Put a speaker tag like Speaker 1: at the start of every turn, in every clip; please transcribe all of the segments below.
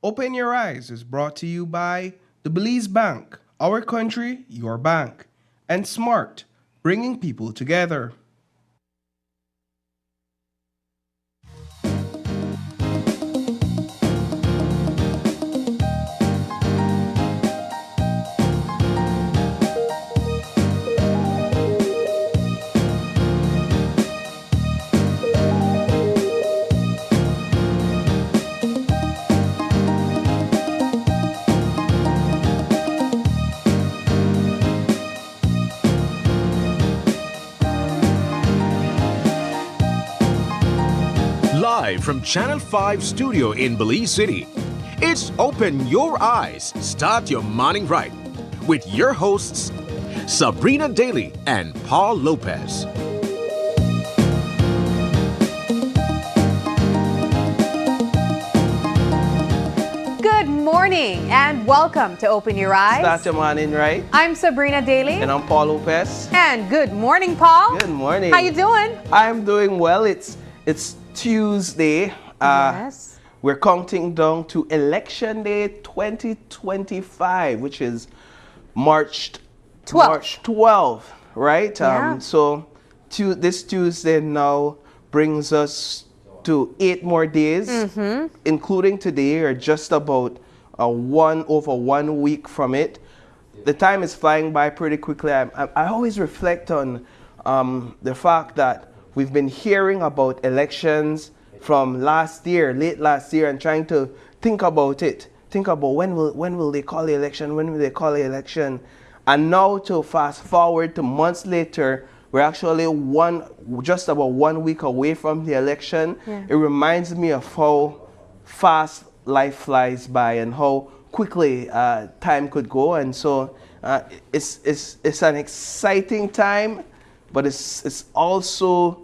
Speaker 1: Open Your Eyes is brought to you by the Belize Bank, our country, your bank, and Smart, bringing people together.
Speaker 2: Live from Channel 5 studio in Belize City, it's Open Your Eyes, Start Your Morning Right with your hosts, Sabrina Daly and Paul Lopez.
Speaker 3: Good morning and welcome to Open Your Eyes.
Speaker 1: Start your morning right.
Speaker 3: I'm Sabrina Daly.
Speaker 1: And I'm Paul Lopez.
Speaker 3: And good morning, Paul.
Speaker 1: Good morning.
Speaker 3: How you doing?
Speaker 1: I'm doing well. It's Tuesday.
Speaker 3: Yes.
Speaker 1: We're counting down to Election Day 2025, which is March 12th, right?
Speaker 3: Yeah.
Speaker 1: So this Tuesday now brings us to 8 more days, including today, or just about over 1 week from it. The time is flying by pretty quickly. I always reflect on the fact that we've been hearing about elections from late last year, and trying to think about it. Think about when will they call the election? When will they call the election? And now to fast forward to months later, we're actually just about 1 week away from the election.
Speaker 3: Yeah.
Speaker 1: It reminds me of how fast life flies by and how quickly time could go. And so it's an exciting time, but it's also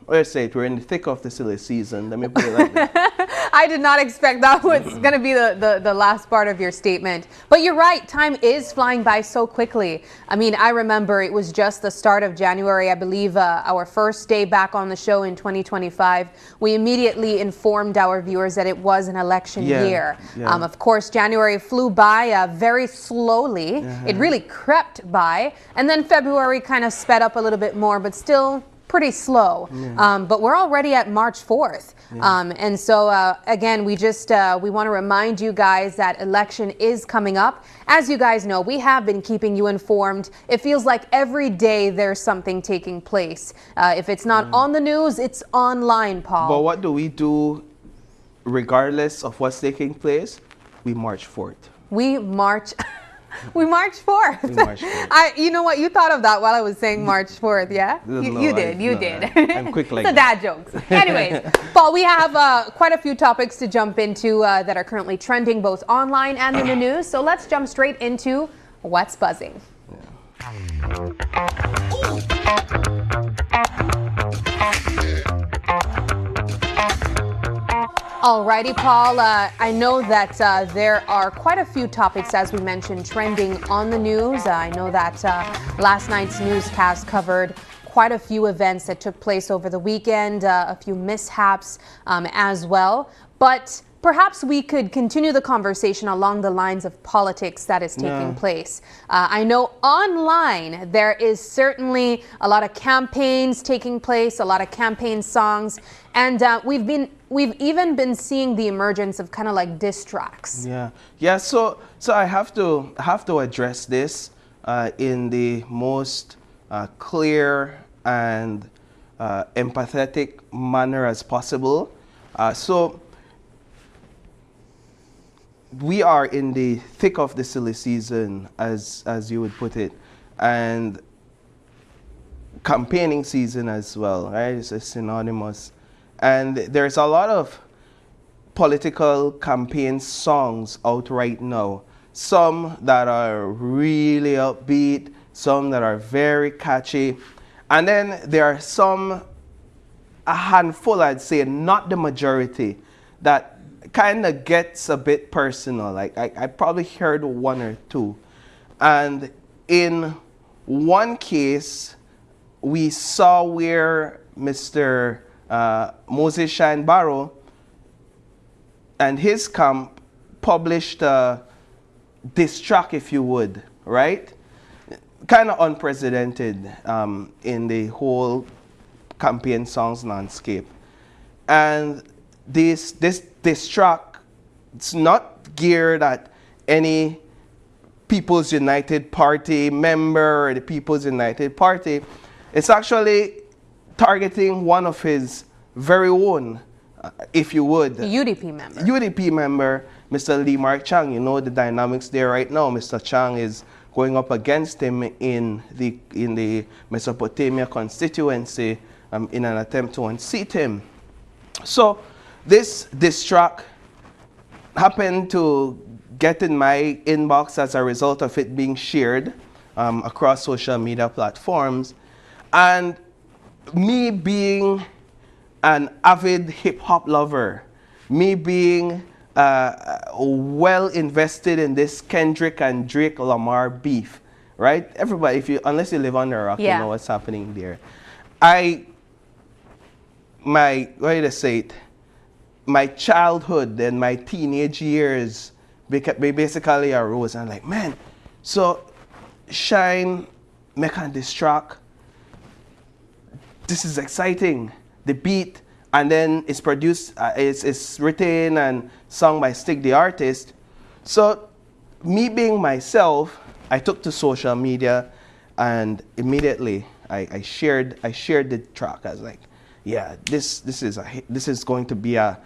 Speaker 1: let's say we're in the thick of the silly season. Let me put it like that.
Speaker 3: I did not expect that was going to be the last part of your statement. But you're right, time is flying by so quickly. I mean, I remember it was just the start of January, I believe, our first day back on the show in 2025. We immediately informed our viewers that it was an election year.
Speaker 1: Yeah.
Speaker 3: Of course, January flew by very slowly. It really crept by. And then February kind of sped up a little bit more, but still pretty slow. But we're already at March 4th. And so again, we want to remind you guys that election is coming up. As you guys know, we have been keeping you informed. It feels like every day there's something taking place. If it's not on the news, it's online, Paul.
Speaker 1: But what do we do regardless of what's taking place? We march forth.
Speaker 3: We march. We march forth.
Speaker 1: We march forth.
Speaker 3: You know what? You thought of that while I was saying March 4th, yeah? You did.
Speaker 1: I'm quick like
Speaker 3: the dad jokes. Anyways, Paul, we have quite a few topics to jump into that are currently trending both online and in the news. So let's jump straight into what's buzzing. Alrighty, Paul, I know that there are quite a few topics, as we mentioned, trending on the news. I know that last night's newscast covered quite a few events that took place over the weekend, a few mishaps as well. But perhaps we could continue the conversation along the lines of politics that is taking place. I know online there is certainly a lot of campaigns taking place, a lot of campaign songs, and we've even been seeing the emergence of kind of like diss tracks.
Speaker 1: Yeah. So I have to address this in the most clear and empathetic manner as possible. So we are in the thick of the silly season, as you would put it, and campaigning season as well, right? It's synonymous. And there's a lot of political campaign songs out right now. Some that are really upbeat, some that are very catchy. And then there are a handful, I'd say, not the majority, that kind of gets a bit personal. Like I probably heard one or two. And in one case, we saw where Mr. Moses Shine Barrow and his camp published this track, if you would, right? Kind of unprecedented in the whole campaign songs landscape. And this track, it's not geared at any People's United Party member or the People's United Party. It's actually targeting one of his very own, if you would.
Speaker 3: UDP member.
Speaker 1: UDP member, Mr. Lee Mark Chang. You know the dynamics there right now. Mr. Chang is going up against him in the Mesopotamia constituency in an attempt to unseat him. So this track happened to get in my inbox as a result of it being shared across social media platforms. And me being an avid hip-hop lover, me being well invested in this Kendrick and Drake Lamar beef, right? Everybody, unless you live on the rock, you know what's happening there. My childhood and my teenage years basically arose, and I'm like, man, so Shine making this track, this is exciting. The beat, and then it's produced, it's written and sung by Stig the artist. So me being myself, I took to social media, and immediately I shared the track. I was like, yeah, this is going to be a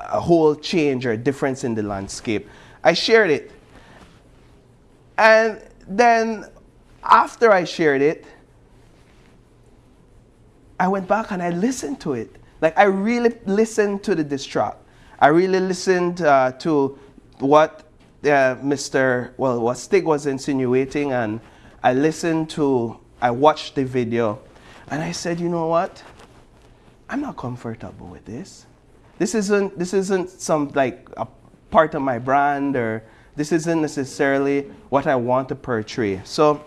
Speaker 1: whole change or a difference in the landscape. I shared it, and then after I shared it, I went back and I listened to it. Like, I really listened to the diss track. I really listened to what what Stig was insinuating, and I watched the video, and I said, you know what? I'm not comfortable with this. This isn't some like a part of my brand, or this isn't necessarily what I want to portray. So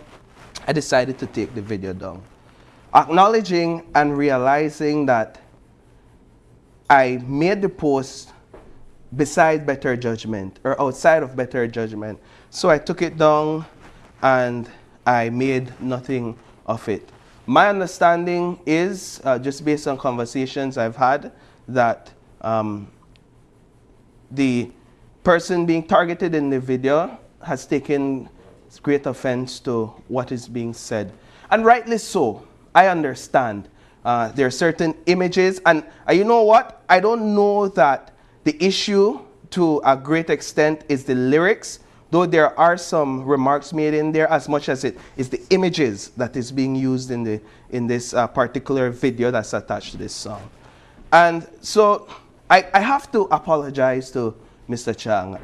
Speaker 1: I decided to take the video down, acknowledging and realizing that I made the post beside better judgment or outside of better judgment. So I took it down and I made nothing of it. My understanding is, just based on conversations I've had, that the person being targeted in the video has taken great offense to what is being said. And rightly so. I understand. There are certain images, and you know what? I don't know that the issue to a great extent is the lyrics, though there are some remarks made in there, as much as it is the images that is being used in this particular video that's attached to this song. And so I have to apologize to Mr. Chang.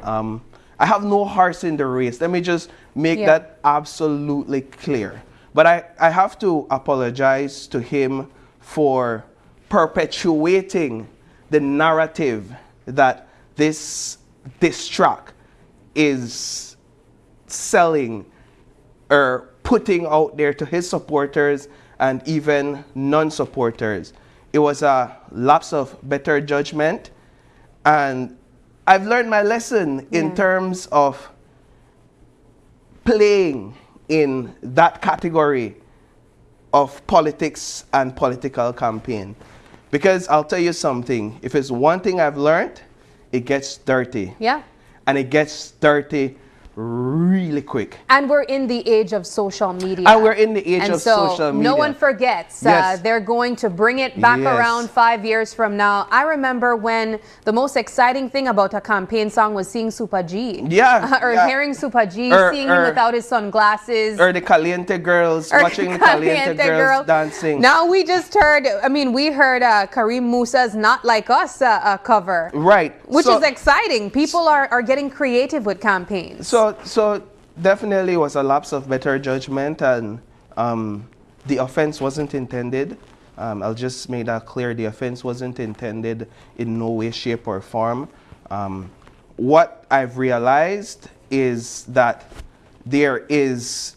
Speaker 1: I have no horse in the race. Let me just make that absolutely clear. But I have to apologize to him for perpetuating the narrative that this track is selling or putting out there to his supporters and even non-supporters. It was a lapse of better judgment, and I've learned my lesson in terms of playing in that category of politics and political campaign. Because I'll tell you something, if it's one thing I've learned, it gets dirty. Yeah. And it gets dirty really quick.
Speaker 3: And we're in the age of social media.
Speaker 1: And we're in the age of social media.
Speaker 3: No one forgets. They're going to bring it back around 5 years from now. I remember when the most exciting thing about a campaign song was seeing Super G. Hearing Super G, seeing him without his sunglasses.
Speaker 1: Or the Caliente girls, watching the Caliente girls dancing.
Speaker 3: Now we just heard, we heard Kareem Musa's Not Like Us cover.
Speaker 1: Right.
Speaker 3: Which is exciting. People are getting creative with campaigns.
Speaker 1: So definitely was a lapse of better judgment, and the offense wasn't intended. I'll just make that clear. The offense wasn't intended in no way, shape, or form. What I've realized is that there is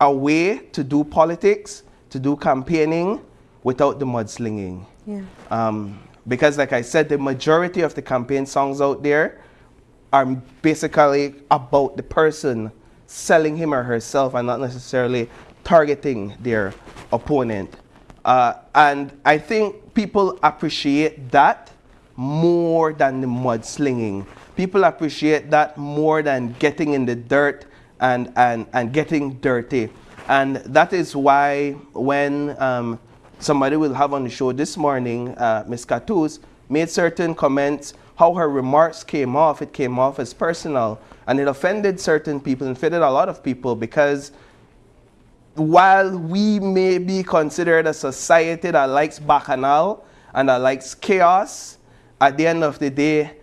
Speaker 1: a way to do politics, to do campaigning without the mudslinging. because like I said, the majority of the campaign songs out there are basically about the person selling him or herself and not necessarily targeting their opponent. And I think people appreciate that more than the mudslinging. People appreciate that more than getting in the dirt and getting dirty. And that is why when somebody will have on the show this morning, Ms. Catus made certain comments, how her remarks came off. It came off as personal, and it offended certain people, and offended a lot of people, because while we may be considered a society that likes bacchanal and that likes chaos, at the end of the day,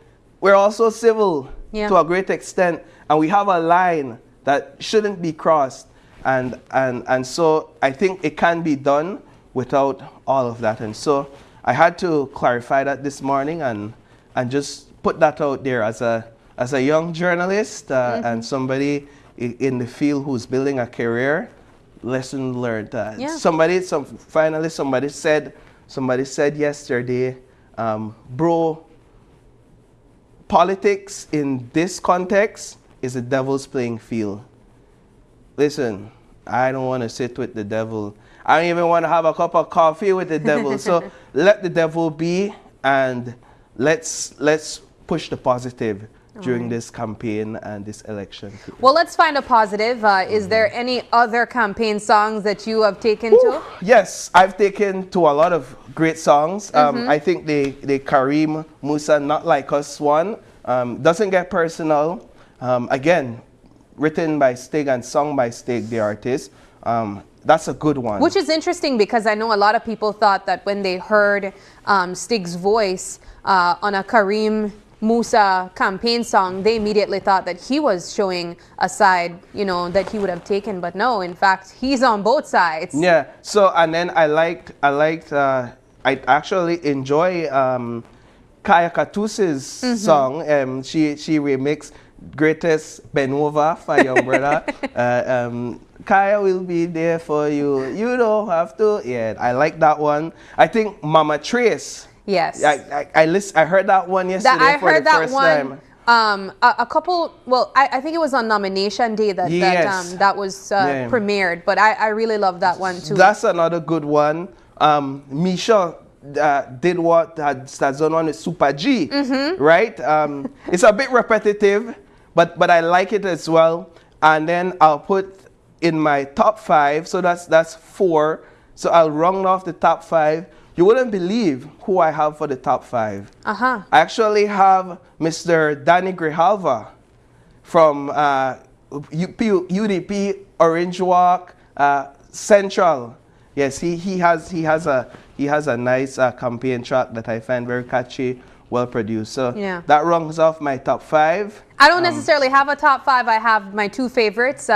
Speaker 1: we're also civil to a great extent, and we have a line that shouldn't be crossed. And so I think it can be done without all of that. And so I had to clarify that this morning and just put that out there as a young journalist and somebody in the field who's building a career. Lesson learned. Finally somebody said yesterday, bro, politics in this context is a devil's playing field. Listen, I don't want to sit with the devil. I don't even want to have a cup of coffee with the devil. So let the devil be, and let's push the positive during this campaign and this election.
Speaker 3: Well, let's find a positive. Is there any other campaign songs that you have taken to?
Speaker 1: Yes, I've taken to a lot of great songs. I think the Kareem Musa Not Like Us one doesn't get personal. Again, written by Stig and sung by Stig, the artist. That's a good one.
Speaker 3: Which is interesting, because I know a lot of people thought that when they heard Stig's voice on a Kareem Musa campaign song, they immediately thought that he was showing a side, you know, that he would have taken. But no, in fact, he's on both sides.
Speaker 1: Yeah. So, and then I actually enjoy Kaya Katus's song. She remixed Greatest Benova for your brother. Kaya will be there for you. You don't have to. Yeah, I like that one. I think Mama Trace.
Speaker 3: Yes.
Speaker 1: I heard that one yesterday for the first time.
Speaker 3: A couple, well, I think it was on nomination day that was premiered, but I really love that one too.
Speaker 1: That's another good one. Misha did what that's done on with Super G, right? It's a bit repetitive, but I like it as well. And then I'll put in my top 5, so that's 4. So I'll round off the top 5. You wouldn't believe who I have for the top 5. I actually have Mr. Danny Grijalva from UDP, Orange Walk, Central. Yes, he has a nice campaign track that I find very catchy, well produced. So that rounds off my top 5.
Speaker 3: I don't necessarily have a top 5. I have my 2 favorites.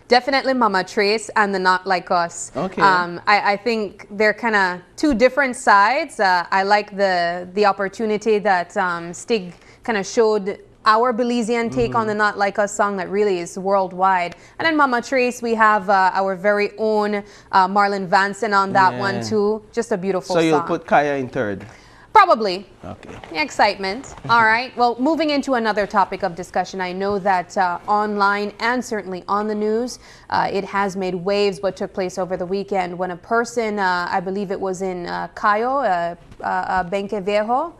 Speaker 3: Definitely Mama Trace and the Not Like Us.
Speaker 1: Okay.
Speaker 3: I think they're kind of 2 different sides. I like the opportunity that Stig kind of showed our Belizean take on the Not Like Us song that really is worldwide. And then Mama Trace, we have our very own Marlon Vanson on that one too. Just a beautiful song.
Speaker 1: So you'll put Kaya in 3rd?
Speaker 3: Probably.
Speaker 1: Okay.
Speaker 3: Excitement. All right. Well, moving into another topic of discussion, I know that online and certainly on the news, it has made waves what took place over the weekend when a person, I believe it was in Cayo, Benque Viejo,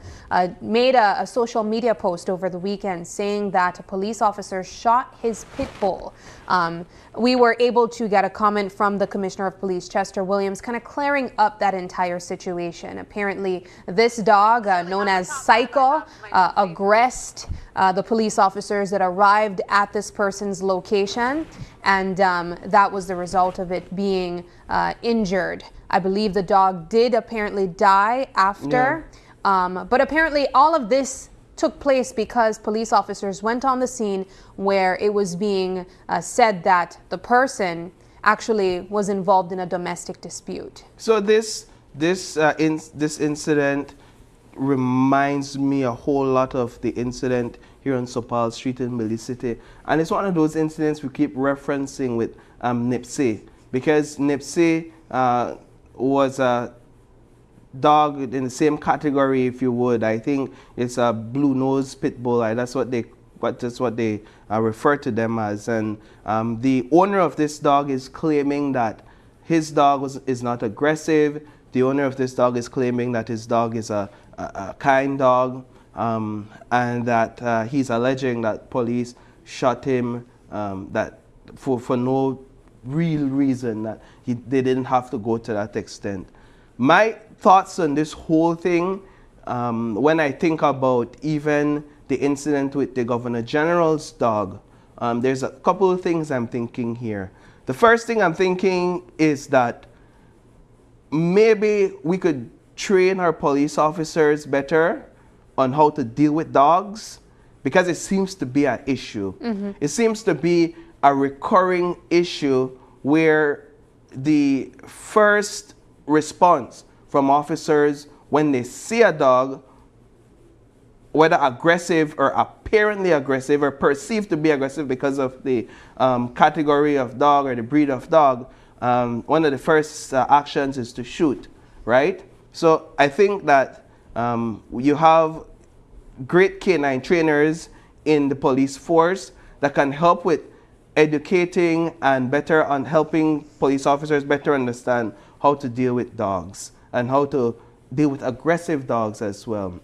Speaker 3: made a social media post over the weekend saying that a police officer shot his pit bull. We were able to get a comment from the Commissioner of Police, Chester Williams, kind of clearing up that entire situation. Apparently, this dog, known as Psycho, aggressed the police officers that arrived at this person's location, and that was the result of it being injured. I believe the dog did apparently die after, but apparently all of this took place because police officers went on the scene where it was being said that the person actually was involved in a domestic dispute.
Speaker 1: So this incident reminds me a whole lot of the incident here on Sopal Street in Belize City, and it's one of those incidents we keep referencing with Nipsey, because Nipsey was a dog in the same category, if you would. I think it's a blue nose pit bull. That's what they refer to them as. And the owner of this dog is claiming that his dog is not aggressive. The owner of this dog is claiming that his dog is a kind dog, and that he's alleging that police shot him that for no real reason, that they didn't have to go to that extent. My thoughts on this whole thing, when I think about even the incident with the Governor General's dog, there's a couple of things I'm thinking here. The first thing I'm thinking is that maybe we could train our police officers better on how to deal with dogs, because it seems to be an issue. It seems to be a recurring issue where the first response from officers when they see a dog, whether aggressive or apparently aggressive or perceived to be aggressive because of the category of dog or the breed of dog, one of the first actions is to shoot, right? So I think that you have great canine trainers in the police force that can help with educating and better on helping police officers better understand how to deal with dogs and how to deal with aggressive dogs as well.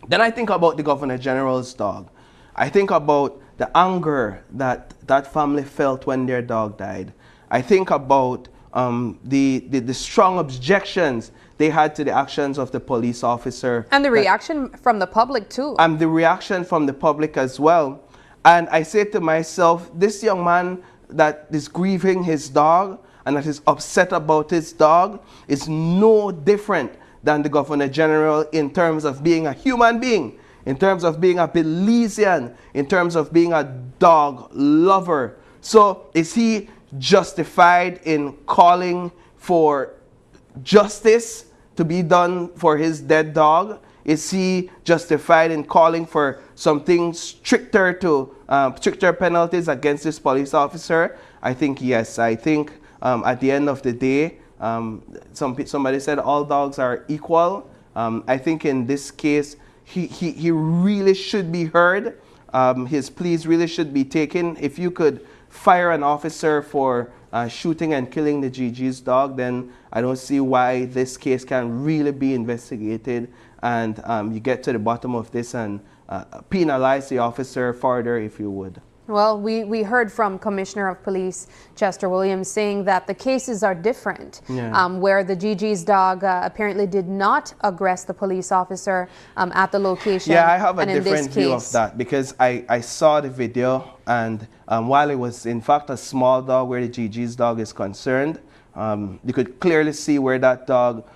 Speaker 1: Then I think about the Governor General's dog. I think about the anger that that family felt when their dog died. I think about the strong objections they had to the actions of the police officer.
Speaker 3: And the reaction from the public too.
Speaker 1: And the reaction from the public as well. And I say to myself, this young man that is grieving his dog and that is upset about his dog is no different than the Governor General in terms of being a human being, in terms of being a Belizean, in terms of being a dog lover. So is he justified in calling for justice to be done for his dead dog? Is he justified in calling for something stricter penalties against this police officer? I think yes. I think at the end of the day, somebody said all dogs are equal. I think in this case, he really should be heard. His pleas really should be taken. If you could fire an officer for shooting and killing the GG's dog, then I don't see why this case can really be investigated and you get to the bottom of this and penalize the officer further, if you would.
Speaker 3: Well, we heard from Commissioner of Police Chester Williams saying that the cases are different, where the GG's dog apparently did not aggress the police officer at the location.
Speaker 1: Yeah, I have a different view of that because I saw the video, and while it was in fact a small dog where the GG's dog is concerned, you could clearly see where that dog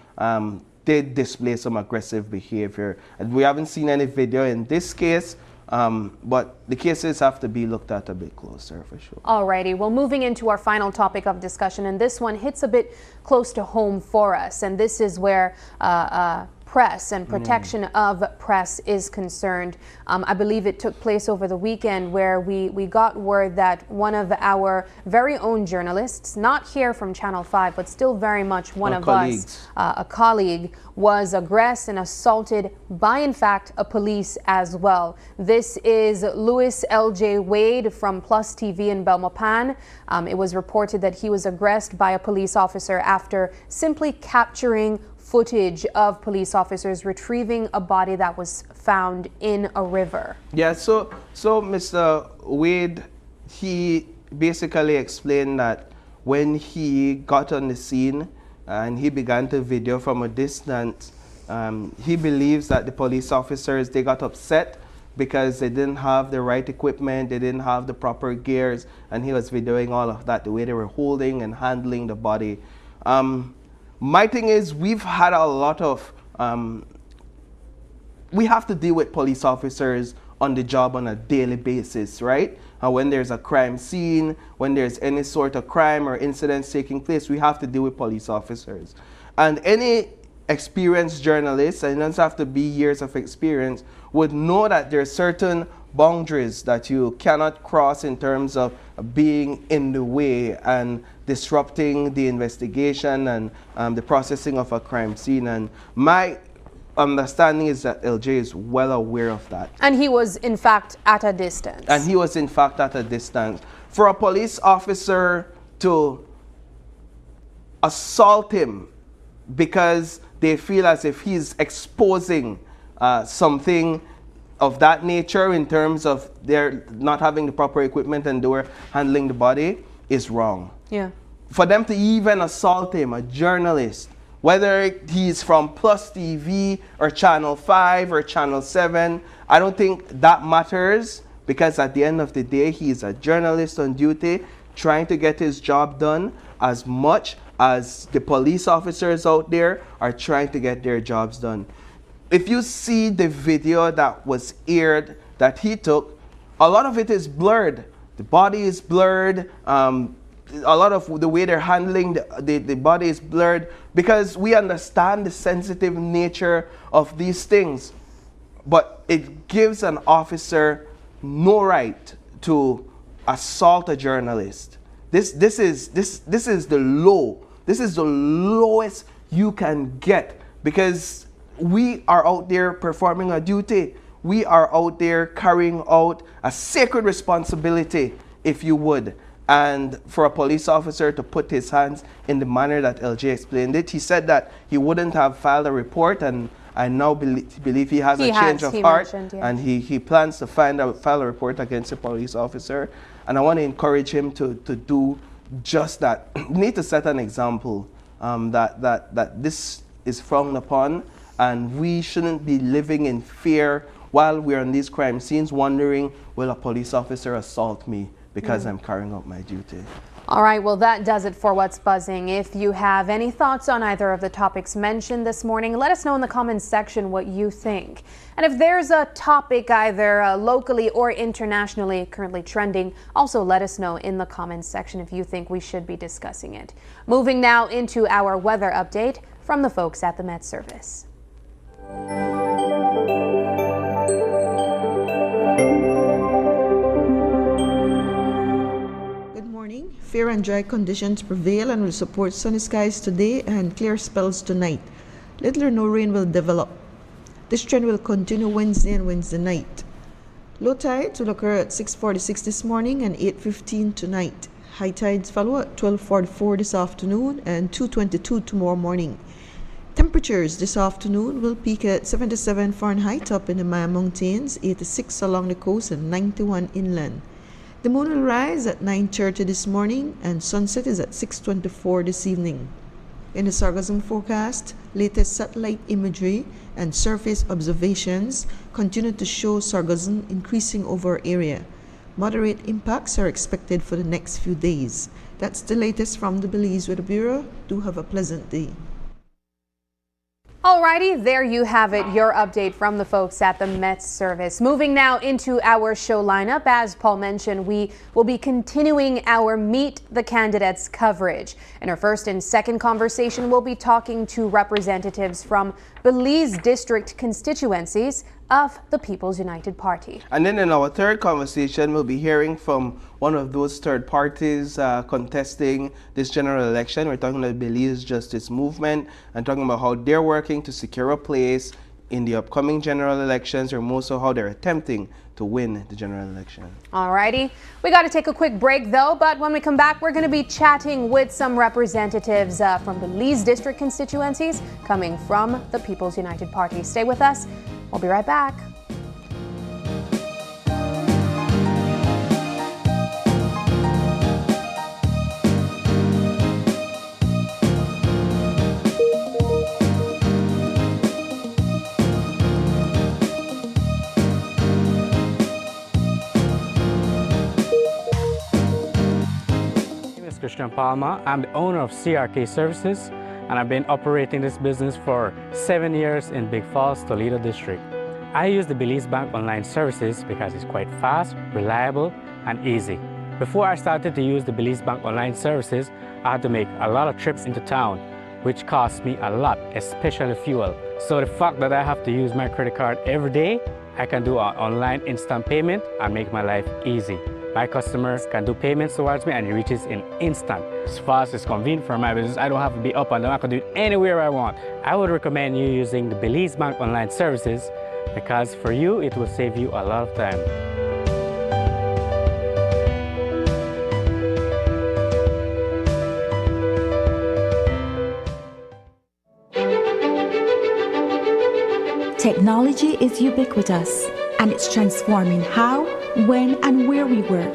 Speaker 1: did display some aggressive behavior. And we haven't seen any video in this case, but the cases have to be looked at a bit closer for sure.
Speaker 3: Alrighty, well, moving into our final topic of discussion, and this one hits a bit close to home for us, and this is where press and protection of press is concerned. I believe it took place over the weekend where we got word that one of our very own journalists, not here from Channel 5, but still very much one of us, a colleague, was aggressed and assaulted by, in fact, a police as well. This is Louis L.J. Wade from Plus TV in Belmopan. It was reported that he was aggressed by a police officer after simply capturing footage of police officers retrieving a body that was found in a river. Yeah,
Speaker 1: so Mr. Wade, he basically explained that when he got on the scene and he began to video from a distance, he believes that the police officers, they got upset because they didn't have the right equipment, they didn't have the proper gears, and he was videoing all of that, the way they were holding and handling the body. My thing is, we've had a lot of, we have to deal with police officers on the job on a daily basis, right? When there's a crime scene, when there's any sort of crime or incidents taking place, we have to deal with police officers. And any experienced journalist, and it doesn't have to be years of experience, would know that there are certain boundaries that you cannot cross in terms of being in the way and disrupting the investigation and the processing of a crime scene. And my understanding is that LJ is well aware of that.
Speaker 3: And he was, in fact, at a distance.
Speaker 1: And he was, in fact, at a distance. For a police officer to assault him because they feel as if he's exposing something of that nature in terms of their not having the proper equipment and they were handling the body is wrong.
Speaker 3: Yeah.
Speaker 1: For them to even assault him, a journalist, whether he's from Plus TV or Channel 5 or Channel 7, I don't think that matters, because at the end of the day, he's a journalist on duty trying to get his job done as much as the police officers out there are trying to get their jobs done. If you see the video that was aired that he took, a lot of it is blurred. The body is blurred. A lot of the way they're handling the body is blurred, because we understand the sensitive nature of these things. But it gives an officer no right to assault a journalist. This is the low. This is the lowest you can get, because we are out there performing a duty. We are out there carrying out a sacred responsibility, if you would. And for a police officer to put his hands in the manner that LJ explained it, he said that he wouldn't have filed a report, and I now believe he has a change of heart, and he plans to file a report against a police officer. And I want to encourage him to do just that. We need to set an example that this is frowned upon, and we shouldn't be living in fear while we're on these crime scenes wondering, will a police officer assault me because I'm carrying out my duty.
Speaker 3: All right, well, that does it for What's Buzzing. If you have any thoughts on either of the topics mentioned this morning, let us know in the comments section what you think. And if there's a topic either locally or internationally currently trending, also let us know in the comments section if you think we should be discussing it. Moving now into our weather update from the folks at the Met Service.
Speaker 4: Fair and dry conditions prevail and will support sunny skies today and clear spells tonight. Little or no rain will develop. This trend will continue Wednesday and Wednesday night. Low tides will occur at 6:46 this morning and 8:15 tonight. High tides follow at 12:44 this afternoon and 2:22 tomorrow morning. Temperatures this afternoon will peak at 77 Fahrenheit up in the Maya Mountains, 86 along the coast and 91 inland. The moon will rise at 9:30 this morning and sunset is at 6:24 this evening. In the sargassum forecast, latest satellite imagery and surface observations continue to show sargassum increasing over our area. Moderate impacts are expected for the next few days. That's the latest from the Belize Weather Bureau. Do have a pleasant day.
Speaker 3: Alrighty, there you have it, your update from the folks at the Met Service. Moving now into our show lineup. As Paul mentioned, we will be continuing our Meet the Candidates coverage. In our first and second conversation, we'll be talking to representatives from Belize District constituencies of the People's United Party.
Speaker 1: And then in our third conversation, we'll be hearing from one of those third parties contesting this general election. We're talking about Belize Justice Movement and talking about how they're working to secure a place in the upcoming general elections, or more so how they're attempting to win the general election.
Speaker 3: Alrighty, we got to take a quick break though, but when we come back, we're going to be chatting with some representatives from Belize District constituencies coming from the People's United Party. Stay with us. We'll be right back.
Speaker 5: Christian Palmer. I'm the owner of CRK Services, and I've been operating this business for 7 years in Big Falls, Toledo District. I use the Belize Bank online services because it's quite fast, reliable, and easy. Before I started to use the Belize Bank online services, I had to make a lot of trips into town. which costs me a lot, especially fuel. So the fact that I have to use my credit card every day, I can do an online instant payment and make my life easy. My customers can do payments towards me and it reaches in instant. It's fast, it's convenient for my business. I don't have to be up and down. I can do it anywhere I want. I would recommend you using the Belize Bank online services because for you, it will save you a lot of time.
Speaker 6: Technology is ubiquitous, and it's transforming how, when, and where we work.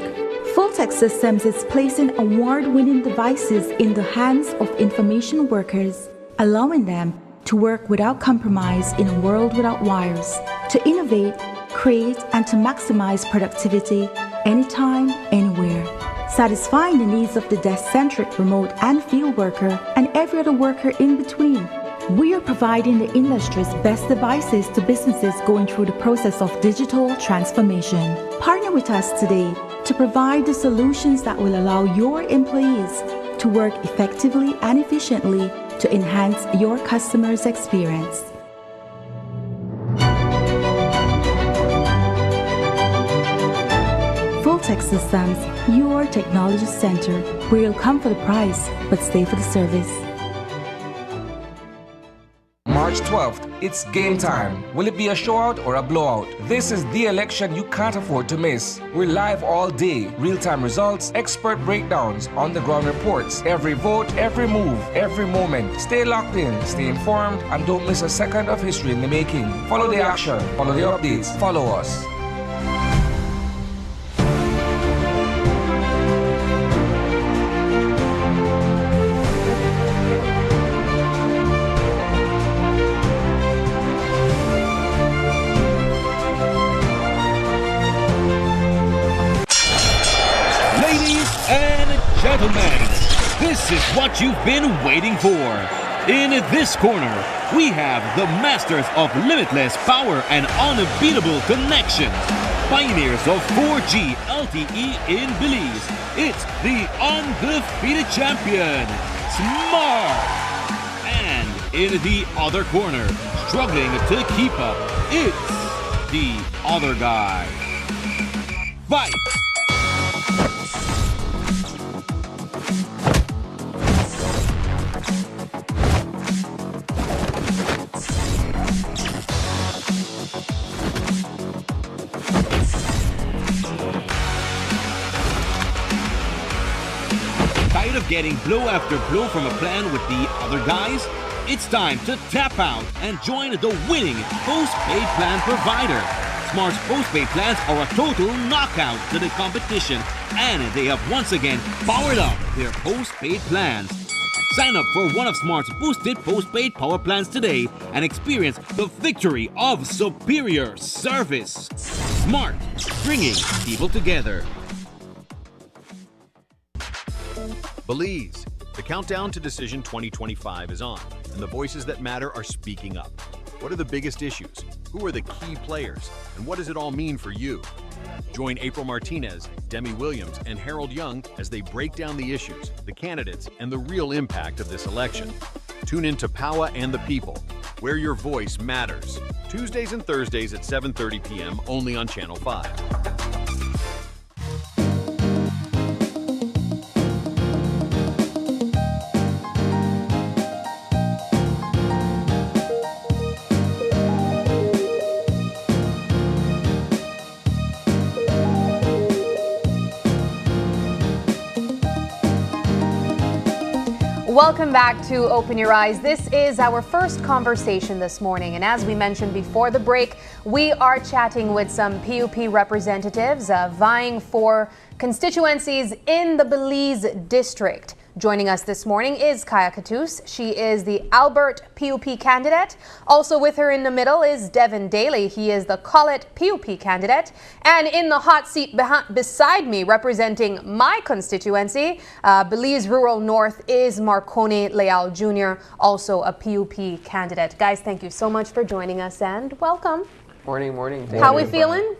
Speaker 6: Fulltech Systems is placing award-winning devices in the hands of information workers, allowing them to work without compromise in a world without wires, to innovate, create, and to maximize productivity anytime, anywhere, satisfying the needs of the desk-centric remote and field worker and every other worker in between. We are providing the industry's best devices to businesses going through the process of digital transformation. Partner with us today to provide the solutions that will allow your employees to work effectively and efficiently to enhance your customers' experience. Fulltech Systems, your technology center, where you'll come for the price but stay for the service.
Speaker 7: March 12th, it's game time. Will it be a showout or a blowout? This is the election you can't afford to miss. We're live all day. Real-time results, expert breakdowns, on-the-ground reports, every vote, every move, every moment. Stay locked in, stay informed, and don't miss a second of history in the making. Follow the action, follow the updates, follow us.
Speaker 8: Gentlemen, this is what you've been waiting for. In this corner, we have the masters of limitless power and unbeatable connection. Pioneers of 4G LTE in Belize. It's the undefeated champion, Smart. And in the other corner, struggling to keep up, it's the other guy. Fight! Tired of getting blow after blow from a plan with the other guys? It's time to tap out and join the winning postpaid plan provider. Smart's postpaid plans are a total knockout to the competition, and they have once again powered up their postpaid plans. Sign up for one of Smart's boosted postpaid power plans today and experience the victory of superior service. Smart, bringing people together.
Speaker 2: Belize, the countdown to Decision 2025 is on, and the voices that matter are speaking up. What are the biggest issues? Who are the key players? And what does it all mean for you? Join April Martinez, Demi Williams, and Harold Young as they break down the issues, the candidates, and the real impact of this election. Tune in to Power and the People, where your voice matters. Tuesdays and Thursdays at 7:30 p.m. only on Channel 5.
Speaker 3: Welcome back to Open Your Eyes. This is our first conversation this morning, and as we mentioned before the break, we are chatting with some PUP representatives vying for constituencies in the Belize district. Joining us this morning is Kaya Katus. She is the Albert PUP candidate. Also with her in the middle is Devin Daly. He is the Collet PUP candidate. And in the hot seat beside me, representing my constituency, Belize Rural North, is Marconi Leal Jr., also a PUP candidate. Guys, thank you so much for joining us and welcome.
Speaker 9: Morning.
Speaker 3: How are we feeling?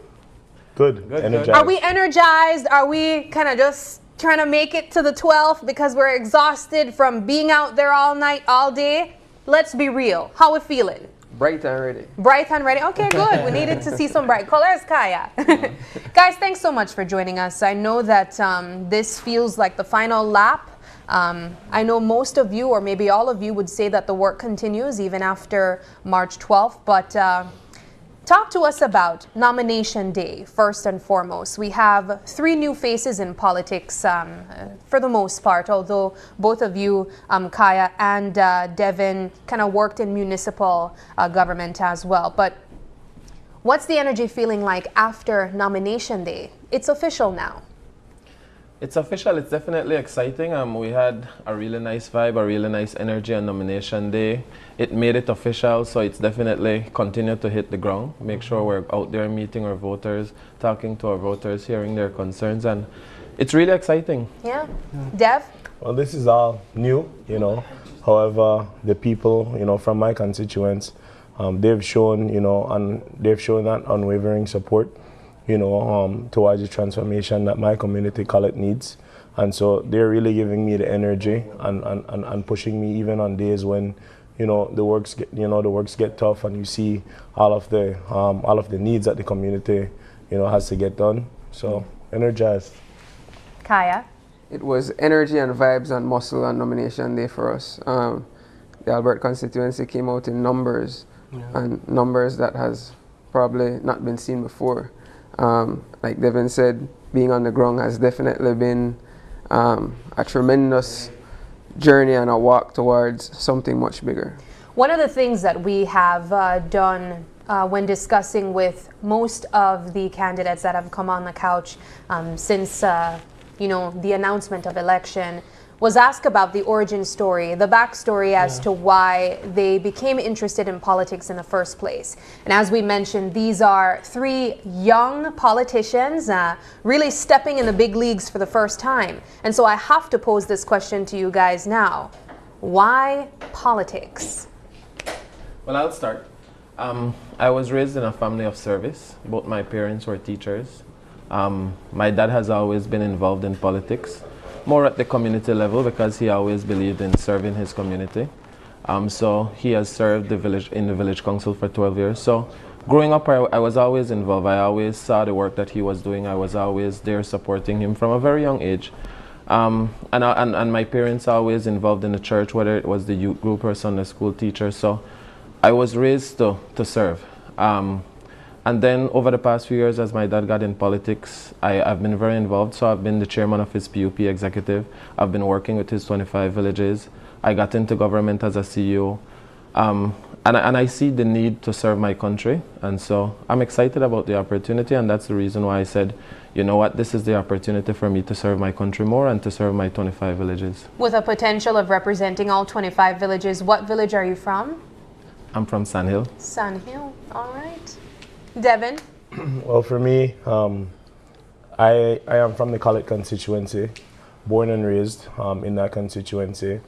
Speaker 10: Good. Energized.
Speaker 3: Are we energized? Are we kind of just trying to make it to the 12th because we're exhausted from being out there all night, all day. Let's be real. How we feeling?
Speaker 9: Bright and ready.
Speaker 3: Bright and ready. Okay, good. We needed to see some bright colors, Kaya. Guys, thanks so much for joining us. I know that this feels like the final lap. I know most of you, or maybe all of you, would say that the work continues even after March 12th, but talk to us about nomination day, first and foremost. We have 3 new faces in politics for the most part, although both of you, Kaya and Devin, kind of worked in municipal government as well. But what's the energy feeling like after nomination day? It's official now.
Speaker 10: It's official. It's definitely exciting. We had a really nice vibe, a really nice energy on nomination day. It made it official, so it's definitely continue to hit the ground. Make sure we're out there meeting our voters, talking to our voters, hearing their concerns, and it's really exciting.
Speaker 3: Yeah. Dev?
Speaker 11: Well, this is all new, you know. However, the people, you know, from my constituents, they've shown, you know, and they've shown that unwavering support, you know, towards the transformation that my community, Collet, needs. And so they're really giving me the energy and pushing me even on days when, you know, the works get tough and you see all of the needs that the community, you know, has to get done. So energized.
Speaker 3: Kaya?
Speaker 9: It was energy and vibes and muscle on nomination day for us. The Albert constituency came out in numbers, and numbers that has probably not been seen before. Like Devin said, being on the ground has definitely been a tremendous journey and a walk towards something much bigger.
Speaker 3: One of the things that we have done when discussing with most of the candidates that have come on the couch since you know, the announcement of election was ask about the origin story, the backstory as to why they became interested in politics in the first place. And as we mentioned, these are 3 young politicians really stepping in the big leagues for the first time. And so I have to pose this question to you guys now. Why politics?
Speaker 10: Well, I'll start. I was raised in a family of service. Both my parents were teachers. My dad has always been involved in politics, more at the community level because he always believed in serving his community. So he has served in the village council for 12 years. So growing up, I was always involved. I always saw the work that he was doing. I was always there supporting him from a very young age. And my parents are always involved in the church, whether it was the youth group or Sunday school teacher. So I was raised to serve. And then over the past few years, as my dad got in politics, I've been very involved. So I've been the chairman of his PUP executive. I've been working with his 25 villages. I got into government as a CEO. And I see the need to serve my country. And so I'm excited about the opportunity. And that's the reason why I said, you know what, this is the opportunity for me to serve my country more and to serve my 25 villages.
Speaker 3: With a potential of representing all 25 villages, what village are you from?
Speaker 10: I'm from Sandhill.
Speaker 3: Sandhill, all right. Devin?
Speaker 11: Well, for me, I am from the Collet constituency, born and raised in that constituency.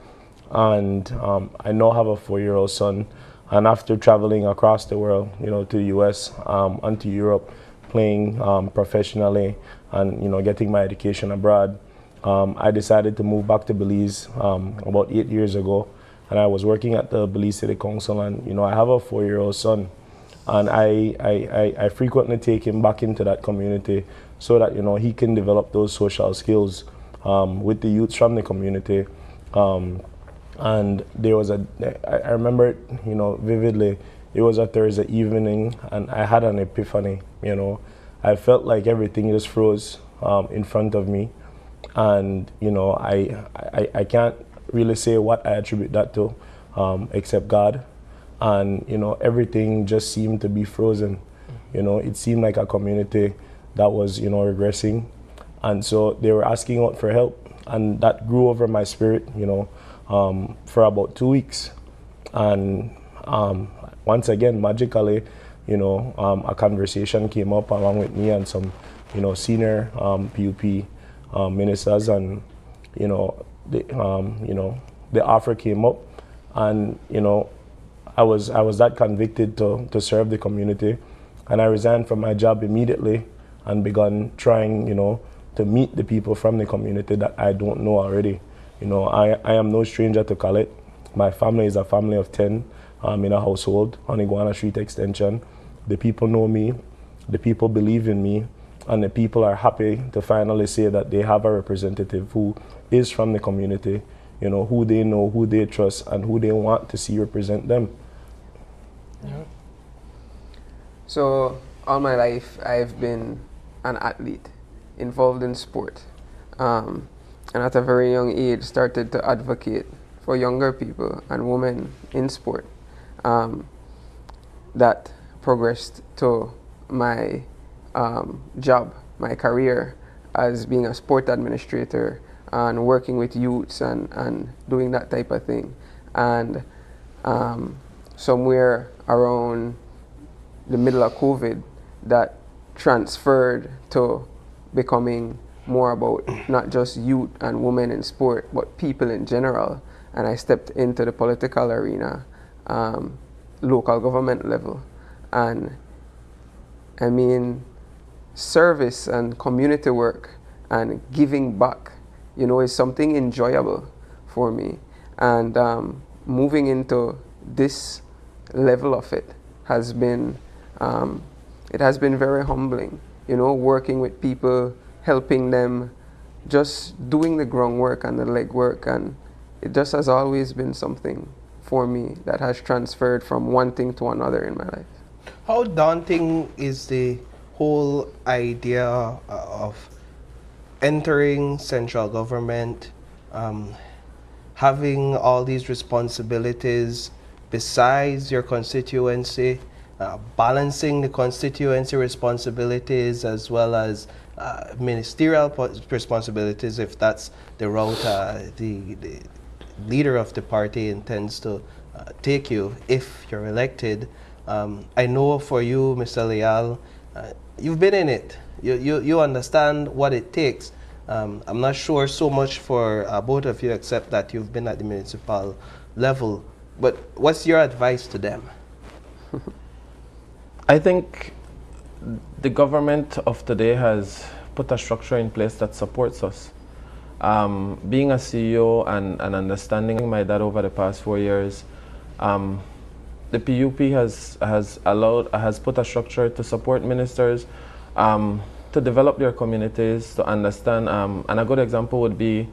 Speaker 11: And I now have a 4-year-old son. And after traveling across the world, you know, to the US and to Europe, playing professionally and, you know, getting my education abroad, I decided to move back to Belize about 8 years ago. And I was working at the Belize City Council, and, you know, I have a 4-year-old son. And I frequently take him back into that community so that, you know, he can develop those social skills with the youths from the community. And there was I remember it, you know, vividly. It was a Thursday evening, and I had an epiphany, you know. I felt like everything just froze in front of me. And, you know, I can't really say what I attribute that to, except God. And, you know, everything just seemed to be frozen. You know, it seemed like a community that was, you know, regressing. And so they were asking out for help. And that grew over my spirit, you know, for about 2 weeks. And once again, magically, you know, a conversation came up along with me and some, you know, senior PUP ministers. And, you know, the offer came up. And, you know, I was that convicted to serve the community, and I resigned from my job immediately and began trying, you know, to meet the people from the community that I don't know already. You know, I am no stranger to Collet. My family is a family of 10 in a household on Iguana Street Extension. The people know me, the people believe in me, and the people are happy to finally say that they have a representative who is from the community, you know, who they trust, and who they want to see represent them.
Speaker 9: Yeah. So all my life I've been an athlete, involved in sport, and at a very young age started to advocate for younger people and women in sport. That progressed to my job, my career as being a sport administrator and working with youths and doing that type of thing. And somewhere around the middle of COVID, that transferred to becoming more about not just youth and women in sport, but people in general. And I stepped into the political arena, local government level. And I mean, service and community work and giving back, you know, is something enjoyable for me. And moving into this level of it has been very humbling, you know, working with people, helping them, just doing the groundwork and the legwork, and it just has always been something for me that has transferred from one thing to another in my life.
Speaker 1: How daunting is the whole idea of entering central government, having all these responsibilities besides your constituency, balancing the constituency responsibilities as well as ministerial responsibilities, if that's the route the leader of the party intends to take you if you're elected. I know for you, Mr. Leal, you've been in it. You understand what it takes. I'm not sure so much for both of you, except that you've been at the municipal level. But what's your advice to them?
Speaker 10: I think the government of today has put a structure in place that supports us. Being a CEO and understanding my dad over the past 4 years, the PUP has put a structure to support ministers, to develop their communities, to understand, and a good example would be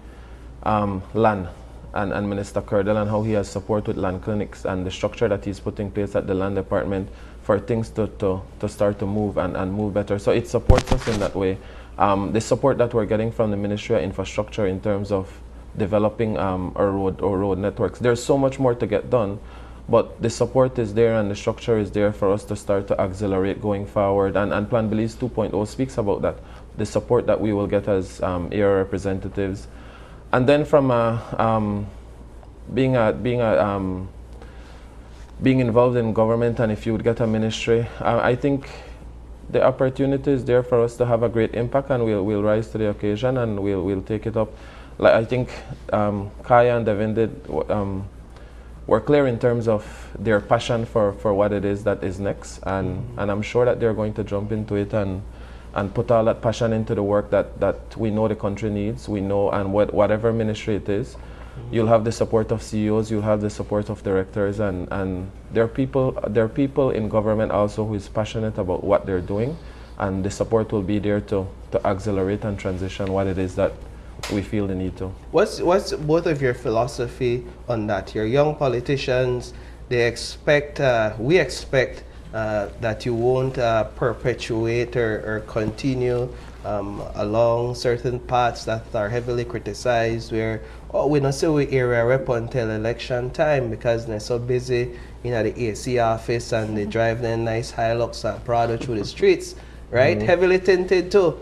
Speaker 10: land and Minister Curdell and how he has support with land clinics and the structure that he's put in place at the land department for things to start to move and move better. So it supports us in that way. The support that we're getting from the Ministry of Infrastructure in terms of developing our road networks. There's so much more to get done, but the support is there and the structure is there for us to start to accelerate going forward. And Plan Belize 2.0 speaks about that, the support that we will get as area representatives. And then from being involved in government, and if you would get a ministry, I think the opportunity is there for us to have a great impact, and we'll rise to the occasion and we'll take it up. Like I think Kaya and Devin did, were clear in terms of their passion for what it is that is next, and I'm sure that they're going to jump into it and put all that passion into the work that we know the country needs. We know, and whatever ministry it is, you'll have the support of CEOs, you'll have the support of directors, and there are people in government also who is passionate about what they're doing, and the support will be there to accelerate and transition what it is that we feel the need to.
Speaker 1: What's both of your philosophy on that? You're young politicians. We expect that you won't perpetuate or continue along certain paths that are heavily criticized, where we don't say we area rep until election time because they're so busy at the AC office and they drive their nice Hilux and Prado through the streets, right? Heavily tinted too.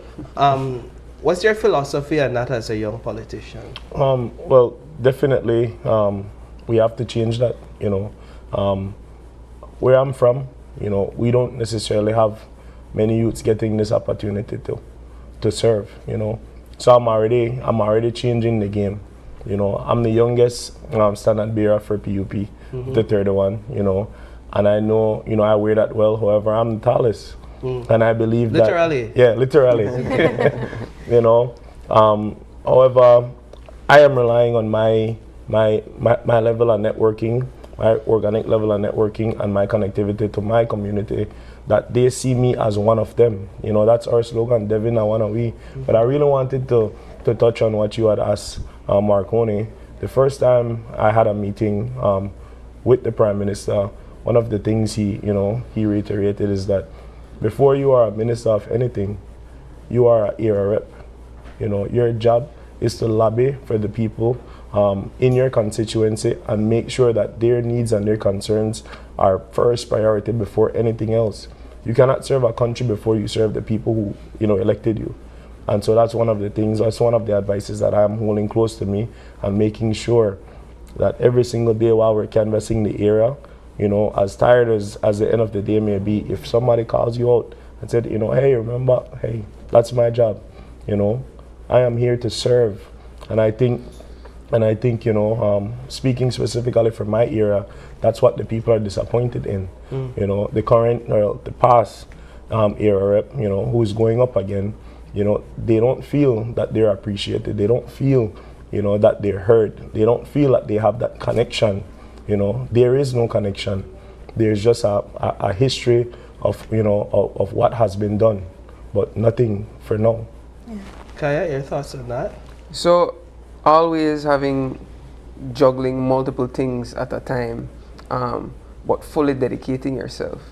Speaker 1: What's your philosophy on that as a young politician?
Speaker 11: Well, definitely we have to change that, you know. Where I'm from, you know, we don't necessarily have many youths getting this opportunity to serve, you know. So I'm already changing the game. You know, I'm the youngest standard bearer for PUP, the third one, you know. And I know, you know, I wear that well. However, I'm the tallest. And I believe
Speaker 1: literally.
Speaker 11: that... Yeah, literally. You know, however, I am relying on my level of networking, my organic level of networking, and my connectivity to my community, that they see me as one of them. You know, that's our slogan, Devin, I wanna we. But I really wanted to touch on what you had asked Marconi. The first time I had a meeting with the Prime Minister, one of the things he reiterated is that before you are a minister of anything, you are an area rep. You know, your job is to lobby for the people in your constituency and make sure that their needs and their concerns are first priority before anything else. You cannot serve a country before you serve the people who, you know, elected you. And so that's one of the things, that's one of the advices that I'm holding close to me, and making sure that every single day while we're canvassing the area, you know, as tired as the end of the day may be, if somebody calls you out and said, you know, hey, remember, hey, that's my job, you know, I am here to serve. And I think, you know, speaking specifically for my era, that's what the people are disappointed in. You know, the current or the past era rep, you know, who's going up again, you know, they don't feel that they're appreciated. They don't feel, you know, that they're heard. They don't feel that they have that connection. You know, there is no connection. There's just a history of, you know, of what has been done, but nothing for now.
Speaker 3: Yeah.
Speaker 1: Kaya, your thoughts on that?
Speaker 9: So, always juggling multiple things at a time, but fully dedicating yourself.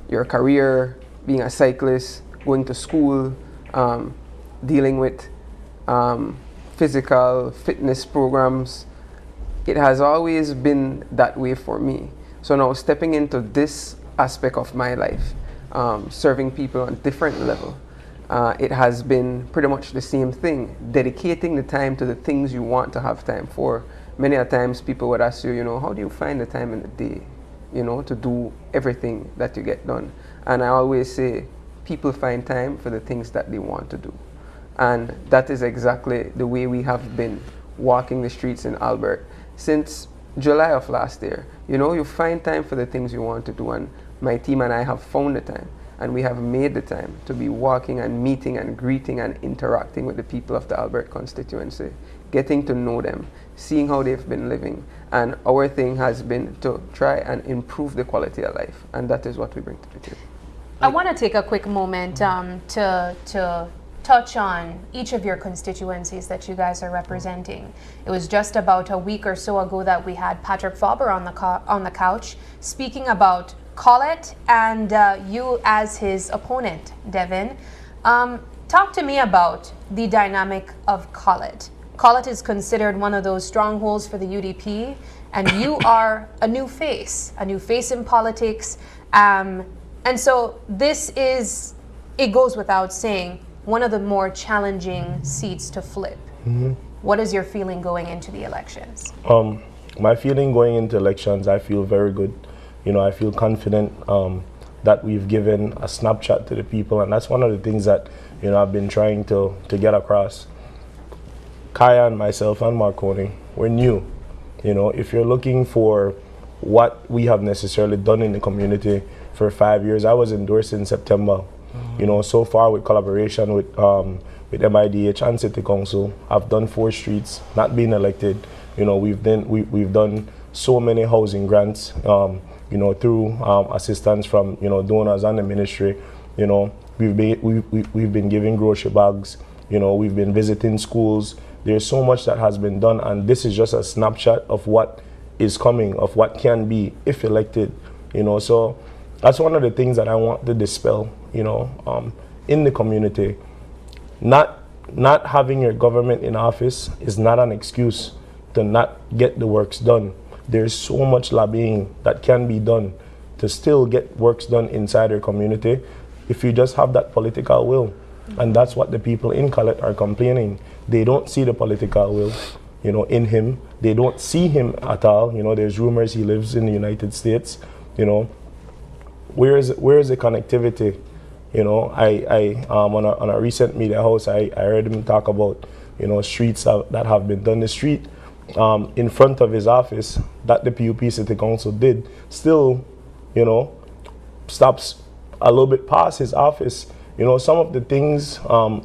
Speaker 9: Your career, being a cyclist, going to school, dealing with physical fitness programs. It has always been that way for me. So now stepping into this aspect of my life, serving people on different level, it has been pretty much the same thing, dedicating the time to the things you want to have time for. Many a times people would ask you, you know, how do you find the time in the day, you know, to do everything that you get done? And I always say, people find time for the things that they want to do. And that is exactly the way we have been walking the streets in Albert since July of last year. You know, you find time for the things you want to do, and my team and I have found the time, and we have made the time to be walking and meeting and greeting and interacting with the people of the Albert constituency, getting to know them, seeing how they've been living. And our thing has been to try and improve the quality of life, and that is what we bring to the table.
Speaker 3: I want to take a quick moment to touch on each of your constituencies that you guys are representing. It was just about a week or so ago that we had Patrick Faber on the couch speaking about Collet and you as his opponent, Devin. Talk to me about the dynamic of Collet. Collet is considered one of those strongholds for the UDP, and you are a new face in politics. And so this is, it goes without saying, one of the more challenging seats to flip. What is your feeling going into the elections?
Speaker 11: My feeling going into elections, I feel very good. You know, I feel confident that we've given a snapshot to the people, and that's one of the things that, you know, I've been trying to get across. Kaya and myself and Marconi, we're new. You know, if you're looking for what we have necessarily done in the community for 5 years, I was endorsed in September. You know, so far with collaboration with MIDH and City Council, I've done 4 streets, not being elected. You know, we've done so many housing grants, you know, through assistance from, you know, donors and the ministry. You know, we've been giving grocery bags. You know, we've been visiting schools. There's so much that has been done, and this is just a snapshot of what is coming, of what can be if elected. You know, so that's one of the things that I want to dispel, you know, in the community. Not having your government in office is not an excuse to not get the works done. There's so much lobbying that can be done to still get works done inside your community if you just have that political will. And that's what the people in Collet are complaining. They don't see the political will, you know, in him. They don't see him at all. You know, there's rumors he lives in the United States. You know, where is the connectivity? You know, I on a recent media house, I heard him talk about, you know, streets that have been done. The street in front of his office that the PUP City Council did still, you know, stops a little bit past his office. You know, some of the things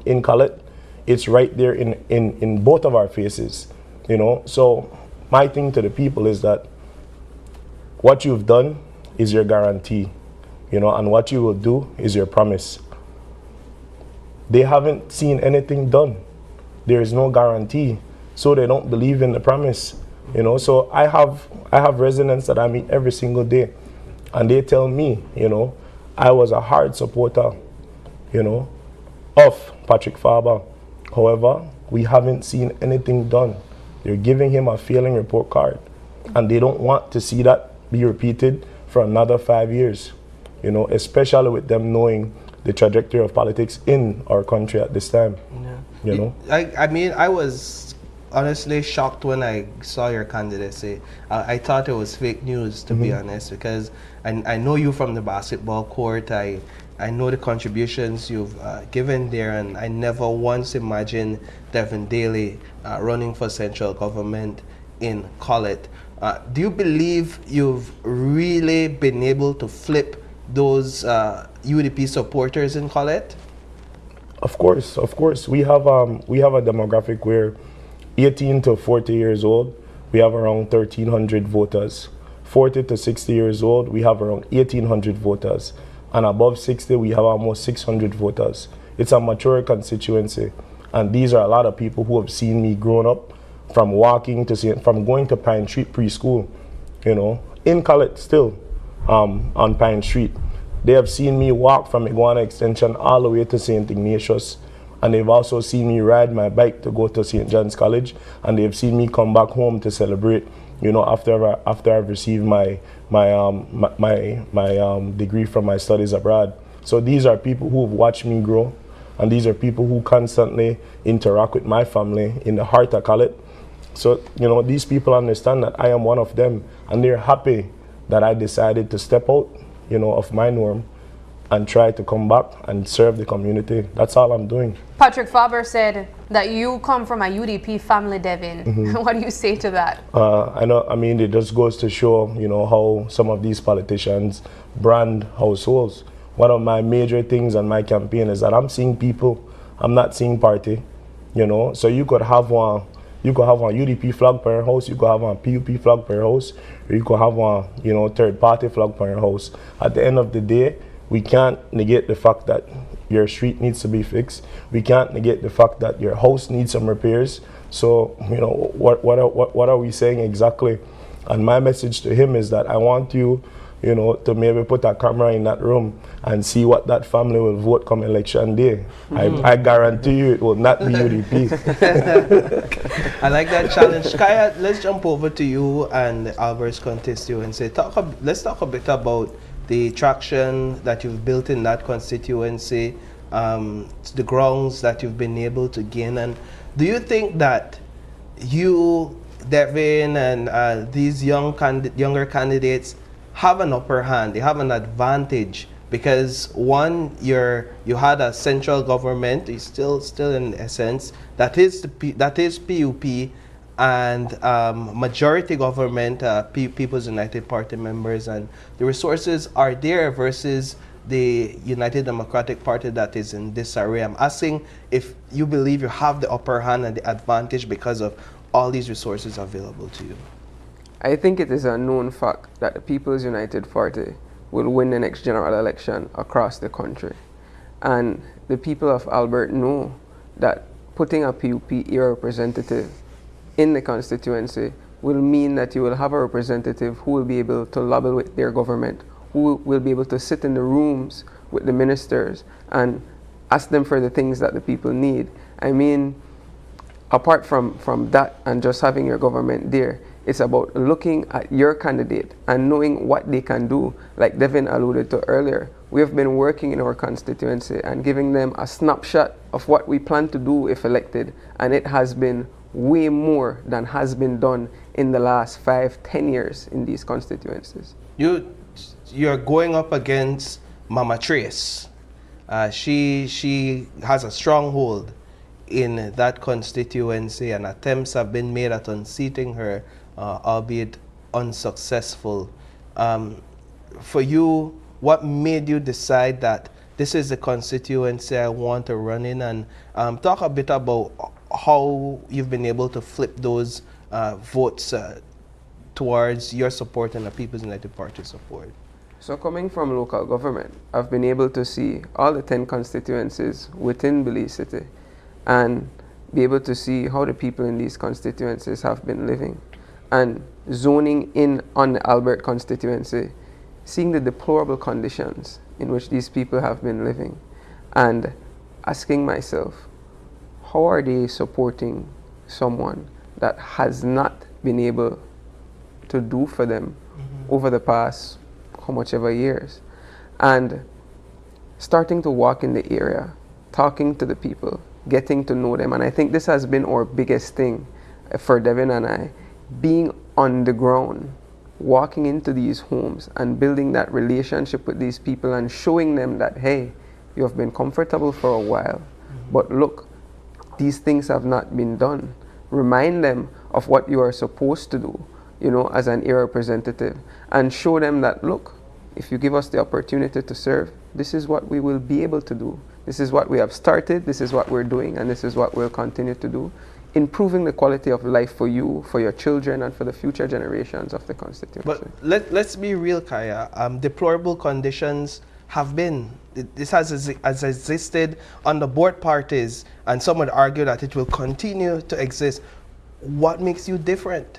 Speaker 11: in Collet, it's right there in both of our faces, you know. So my thing to the people is that what you've done is your guarantee, you know, and what you will do is your promise. They haven't seen anything done. There is no guarantee, so they don't believe in the promise, you know. So I have residents that I meet every single day, and they tell me, you know, I was a hard supporter, you know, of Patrick Faber. However, we haven't seen anything done. They're giving him a failing report card, and they don't want to see that be repeated for another 5 years, you know, especially with them knowing the trajectory of politics in our country at this time.
Speaker 1: Yeah.
Speaker 11: You know,
Speaker 1: I mean, I was honestly shocked when I saw your candidacy. I thought it was fake news, to be honest, because I know you from the basketball court. I know the contributions you've given there, and I never once imagined Devin Daly running for central government in Collet. Do you believe you've really been able to flip those UDP supporters in Collet?
Speaker 11: Of course. We have a demographic where 18 to 40 years old, we have around 1,300 voters. 40 to 60 years old, we have around 1,800 voters. And above 60, we have almost 600 voters. It's a mature constituency. And these are a lot of people who have seen me growing up, from walking to from going to Pine Street preschool, you know, in Collet still, on Pine Street. They have seen me walk from Iguana Extension all the way to St. Ignatius. And they've also seen me ride my bike to go to St. John's College. And they've seen me come back home to celebrate, you know, after I've received my degree from my studies abroad. So these are people who have watched me grow, and these are people who constantly interact with my family in the heart of Collet. So, you know, these people understand that I am one of them, and they're happy that I decided to step out, you know, of my norm and try to come back and serve the community. That's all I'm doing.
Speaker 3: Patrick Faber said that you come from a UDP family, Devin. What do you say to that?
Speaker 11: I mean, it just goes to show, you know, how some of these politicians brand households. One of my major things on my campaign is that I'm seeing people, I'm not seeing party, you know. So you could have one UDP flag per house, you could have one PUP flag per house, or you could have one, you know, third party flag per house. At the end of the day, we can't negate the fact that your street needs to be fixed. We can't negate the fact that your house needs some repairs. So, you know, what are we saying exactly? And my message to him is that I want you, you know, to maybe put a camera in that room and see what that family will vote come election day. I guarantee you it will not be UDP.
Speaker 1: I like that challenge. Kaya, let's jump over to you and Albert's constituency. Let's talk a bit about the traction that you've built in that constituency, the grounds that you've been able to gain. And do you think that you, Devin, and these younger candidates have an upper hand? They have an advantage because, one, you had a central government, it's still in essence, that is PUP, and majority government, People's United Party members, and the resources are there versus the United Democratic Party that is in disarray. I'm asking if you believe you have the upper hand and the advantage because of all these resources available to you.
Speaker 9: I think it is a known fact that the People's United Party will win the next general election across the country. And the people of Albert know that putting a PUP era representative in the constituency will mean that you will have a representative who will be able to lobby with their government, who will be able to sit in the rooms with the ministers and ask them for the things that the people need. I mean, apart from that and just having your government there, it's about looking at your candidate and knowing what they can do. Like Devin alluded to earlier, we have been working in our constituency and giving them a snapshot of what we plan to do if elected, and it has been way more than has been done in the last 5-10 years in these constituencies.
Speaker 1: You're going up against Mama Trace. She has a stronghold in that constituency, and attempts have been made at unseating her, albeit unsuccessful. For you, what made you decide that this is the constituency I want to run in, and talk a bit about how you've been able to flip those votes towards your support and the People's United Party support.
Speaker 9: So coming from local government, I've been able to see all the 10 constituencies within Belize City and be able to see how the people in these constituencies have been living. And zoning in on the Albert constituency, seeing the deplorable conditions in which these people have been living, and asking myself, how are they supporting someone that has not been able to do for them over the past how much ever years? And starting to walk in the area, talking to the people, getting to know them. And I think this has been our biggest thing for Devin and I, being on the ground, walking into these homes and building that relationship with these people and showing them that, hey, you have been comfortable for a while, but look, these things have not been done. Remind them of what you are supposed to do, you know, as an area representative, and show them that, look, if you give us the opportunity to serve, this is what we will be able to do. This is what we have started, this is what we're doing, and this is what we'll continue to do, improving the quality of life for you, for your children, and for the future generations of the constituency.
Speaker 1: But let's be real, Kaya. Deplorable conditions have been, this has existed under both parties, and some would argue that it will continue to exist. What makes you different?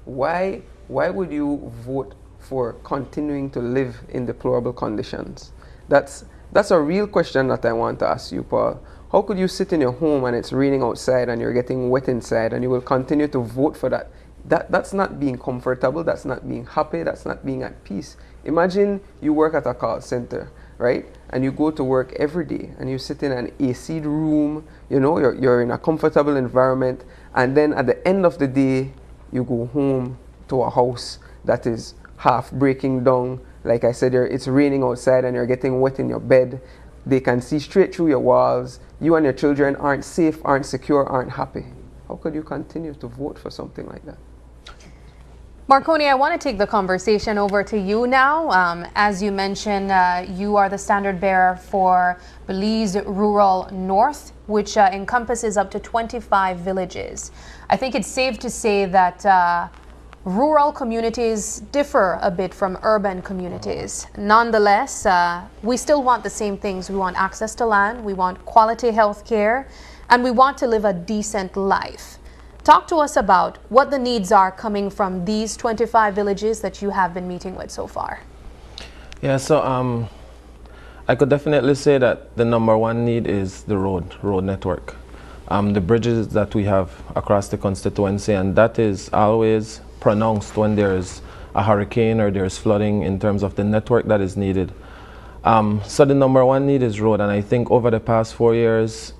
Speaker 9: Why would you vote for continuing to live in deplorable conditions? That's a real question that I want to ask you, Paul. How could you sit in your home and it's raining outside and you're getting wet inside and you will continue to vote for that? That's not being comfortable, that's not being happy, that's not being at peace. Imagine you work at a call center, right? And you go to work every day and you sit in an AC room, you know, you're in a comfortable environment, and then at the end of the day, you go home to a house that is half breaking down. Like I said, it's raining outside and you're getting wet in your bed. They can see straight through your walls. You and your children aren't safe, aren't secure, aren't happy. How could you continue to vote for something like that?
Speaker 3: Marconi, I want to take the conversation over to you now. As you mentioned, you are the standard bearer for Belize Rural North, which encompasses up to 25 villages. I think it's safe to say that rural communities differ a bit from urban communities. Nonetheless, we still want the same things. We want access to land, we want quality health care, and we want to live a decent life. Talk to us about what the needs are coming from these 25 villages that you have been meeting with so far.
Speaker 10: Yeah, so I could definitely say that the number one need is the road network. The bridges that we have across the constituency, and that is always pronounced when there's a hurricane or there's flooding in terms of the network that is needed. So the number one need is road, and I think over the past 4 years,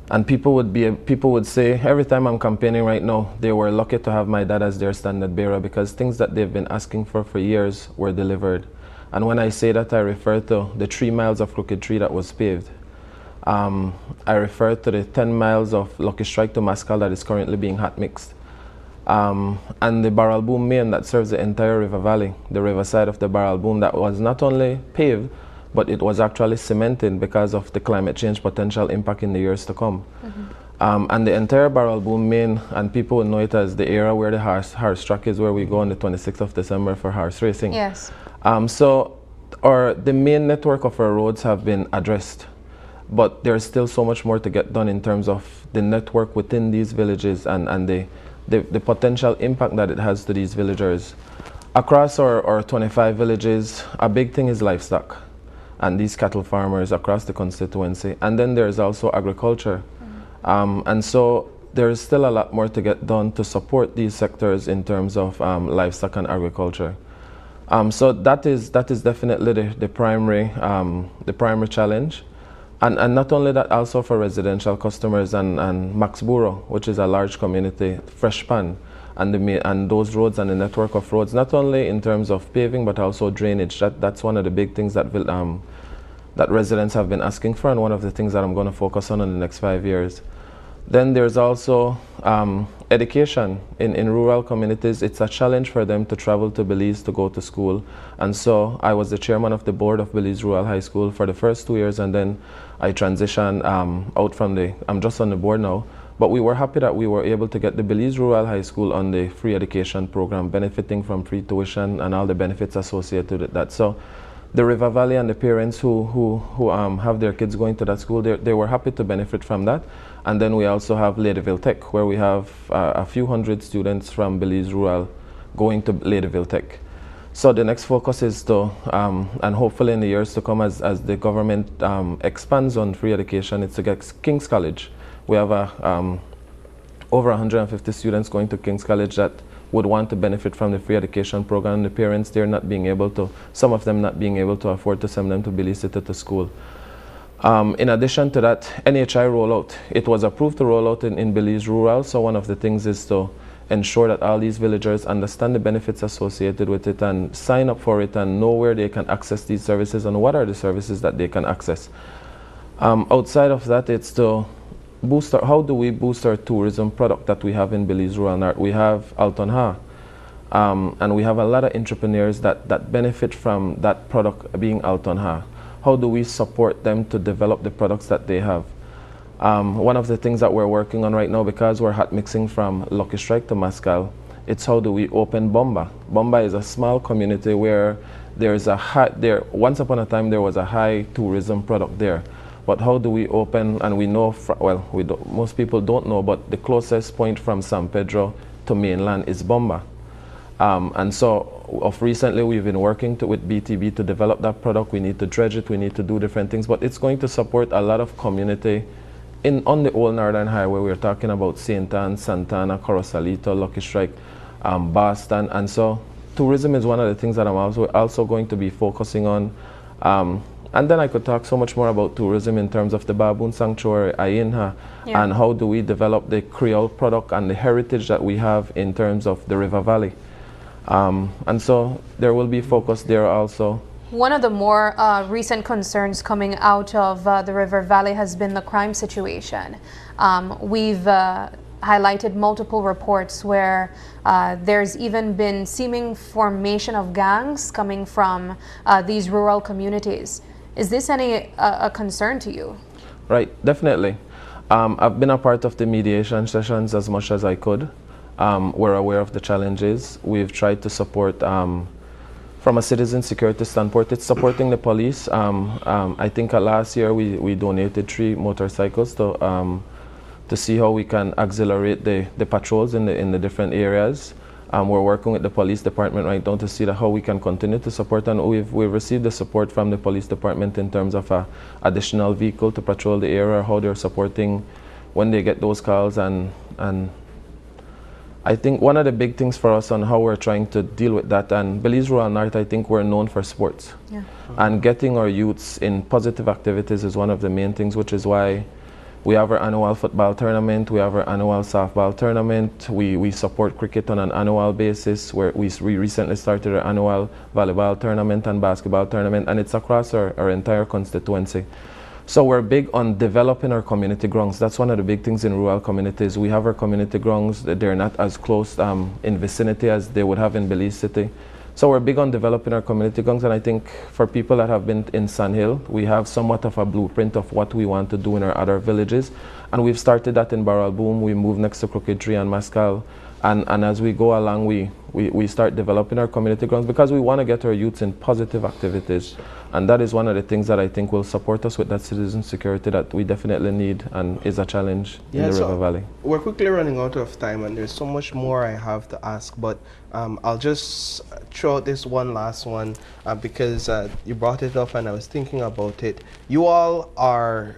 Speaker 10: and people would say every time I'm campaigning right now, they were lucky to have my dad as their standard bearer because things that they've been asking for years were delivered. And when I say that, I refer to the 3 miles of Crooked Tree that was paved. I refer to the 10 miles of Lucky Strike to Mascal that is currently being hot mixed. And the Barrel Boom main that serves the entire river valley, the riverside of the Barrel Boom, that was not only paved, but it was actually cemented because of the climate change potential impact in the years to come. And the entire Barrel Boom main, and people will know it as the area where the horse track is, where we go on the 26th of December for horse racing.
Speaker 3: Yes.
Speaker 10: So the main network of our roads have been addressed, but there's still so much more to get done in terms of the network within these villages and the potential impact that it has to these villagers. Across our 25 villages, a big thing is livestock and these cattle farmers across the constituency. And then there's also agriculture. And so there's still a lot more to get done to support these sectors in terms of livestock and agriculture. So that is definitely the primary challenge. And not only that, also for residential customers and Maxboro, which is a large community, fresh pan, and those roads and the network of roads, not only in terms of paving, but also drainage. That's one of the big things that residents have been asking for, and one of the things that I'm going to focus on in the next 5 years. Then there's also education in rural communities, it's a challenge for them to travel to Belize to go to school. And so I was the chairman of the board of Belize Rural High School for the first 2 years, and then I transitioned out from I'm just on the board now. But we were happy that we were able to get the Belize Rural High School on the free education program, benefiting from free tuition and all the benefits associated with that. So the River Valley and the parents who have their kids going to that school, they were happy to benefit from that. And then we also have Ladyville Tech, where we have a few hundred students from Belize Rural going to Ladyville Tech. So the next focus is to, and hopefully in the years to come, as the government expands on free education, it's to get King's College. We have over 150 students going to King's College that would want to benefit from the free education program. The parents, they're not being able to, some of them not being able to afford to send them to Belize City to school. In addition to that, NHI rollout. It was approved to roll out in Belize Rural, so one of the things is to ensure that all these villagers understand the benefits associated with it and sign up for it and know where they can access these services and what are the services that they can access. Outside of that, it's to boost how do we boost our tourism product that we have in Belize Rural North. We have Alton Ha, and we have a lot of entrepreneurs that benefit from that product being Alton Ha. How do we support them to develop the products that they have? One of the things that we're working on right now, because we're hot mixing from Lucky Strike to Mescal, it's how do we open Bomba. Bomba is a small community where there's a high, once upon a time there was a high tourism product there. But how do we open, and we know, most people don't know, but the closest point from San Pedro to mainland is Bomba. And so of recently we've been working with BTB to develop that product. We need to dredge it, we need to do different things, but it's going to support a lot of community on the old Northern Highway. We're talking about St. Anne, Santana, Corosalito, Lucky Strike, Boston. And so tourism is one of the things that I'm also going to be focusing on. And then I could talk so much more about tourism in terms of the Baboon Sanctuary, Ainha, and how do we develop the Creole product and the heritage that we have in terms of the River Valley. And so there will be focus there also.
Speaker 3: One of the more recent concerns coming out of the River Valley has been the crime situation. We've highlighted multiple reports where there's even been seeming formation of gangs coming from these rural communities. Is this a concern to you? Right, definitely. I've been a part of the mediation sessions as much as I could. We're aware of the challenges. We've tried to support, from a citizen security standpoint, it's supporting the police. I think last year we donated 3 motorcycles to see how we can accelerate the patrols in the different areas. We're working with the police department right now to see how we can continue to support, and we've received the support from the police department in terms of additional vehicle to patrol the area, how they're supporting when they get those calls, and I think one of the big things for us on how we're trying to deal with that, and Belize Rural North, I think we're known for sports. Yeah. And getting our youths in positive activities is one of the main things, which is why we have our annual football tournament, we have our annual softball tournament, we support cricket on an annual basis, where we recently started our annual volleyball tournament and basketball tournament, and it's across our entire constituency. So we're big on developing our community grounds. That's one of the big things in rural communities. We have our community grounds, they're not as close in vicinity as they would have in Belize City. So we're big on developing our community grounds, and I think for people that have been in Sandhill, we have somewhat of a blueprint of what we want to do in our other villages. And we've started that in Barrel Boom. We moved next to Crooked Tree and Mescal. And as we go along, we start developing our community grounds because we want to get our youths in positive activities. And that is one of the things that I think will support us with that citizen security that we definitely need and is a challenge in the River Valley.
Speaker 1: We're quickly running out of time, and there's so much more I have to ask, but I'll just throw out this one last one because you brought it up and I was thinking about it. You all are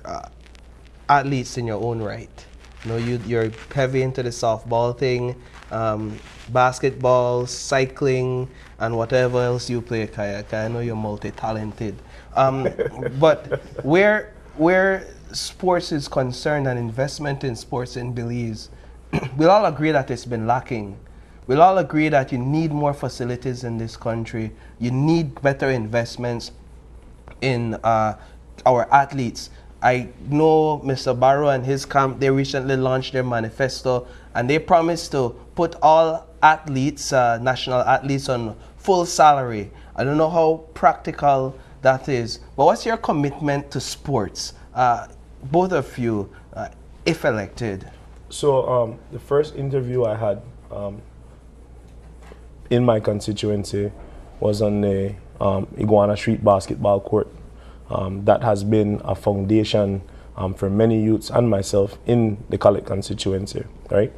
Speaker 1: athletes in your own right. You know, you're heavy into the softball thing, basketball, cycling, and whatever else you play, kayak. I know you're multi-talented. But where sports is concerned and investment in sports in Belize, we'll all agree that it's been lacking. We'll all agree that you need more facilities in this country. You need better investments in our athletes. I know Mr. Barrow and his camp, they recently launched their manifesto, and they promised to put all athletes, national athletes, on full salary. I don't know how practical that is, but what's your commitment to sports, both of you, if elected?
Speaker 11: So the first interview I had in my constituency was on the Iguana Street basketball court. That has been a foundation for many youths and myself in the Collet constituency, right?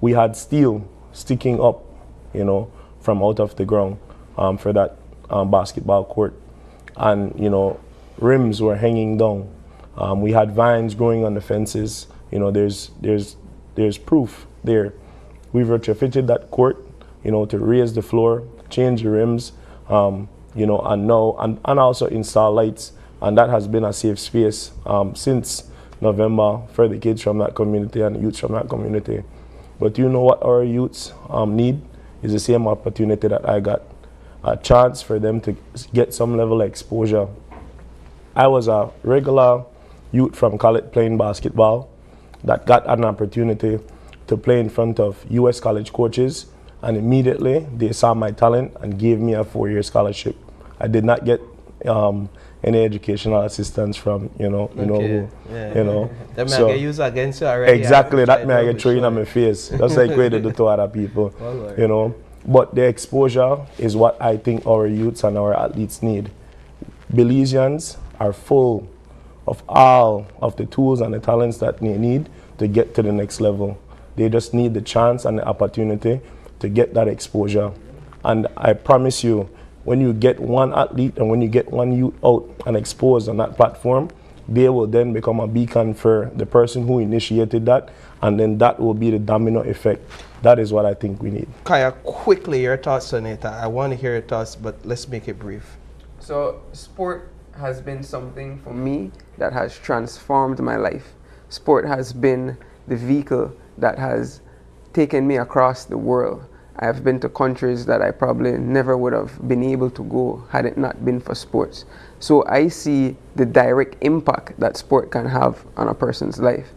Speaker 11: We had steel sticking up, you know, from out of the ground for that basketball court. And, you know, rims were hanging down. We had vines growing on the fences. You know, there's proof there. We've retrofitted that court, you know, to raise the floor, change the rims, you know, and also install lights. And that has been a safe space since November for the kids from that community and the youths from that community. But you know what our youths need is the same opportunity that I got, a chance for them to get some level of exposure. I was a regular youth from Collet playing basketball that got an opportunity to play in front of U.S. college coaches, and immediately they saw my talent and gave me a 4-year scholarship. I did not get any educational assistance from, you know,
Speaker 1: Yeah.
Speaker 11: you know.
Speaker 1: That may get used against you already.
Speaker 11: Exactly, that may get thrown in my face. That's like way to do to other people, you know. But the exposure is what I think our youths and our athletes need. Belizeans are full of all of the tools and the talents that they need to get to the next level. They just need the chance and the opportunity to get that exposure. And I promise you, when you get one athlete and when you get one youth out and exposed on that platform, they will then become a beacon for the person who initiated that, and then that will be the domino effect. That is what I think we need.
Speaker 1: Kaya, quickly, your thoughts on it. I want to hear your thoughts, but let's make it brief.
Speaker 9: So sport has been something for me that has transformed my life. Sport has been the vehicle that has taken me across the world. I have been to countries that I probably never would have been able to go had it not been for sports. So I see the direct impact that sport can have on a person's life.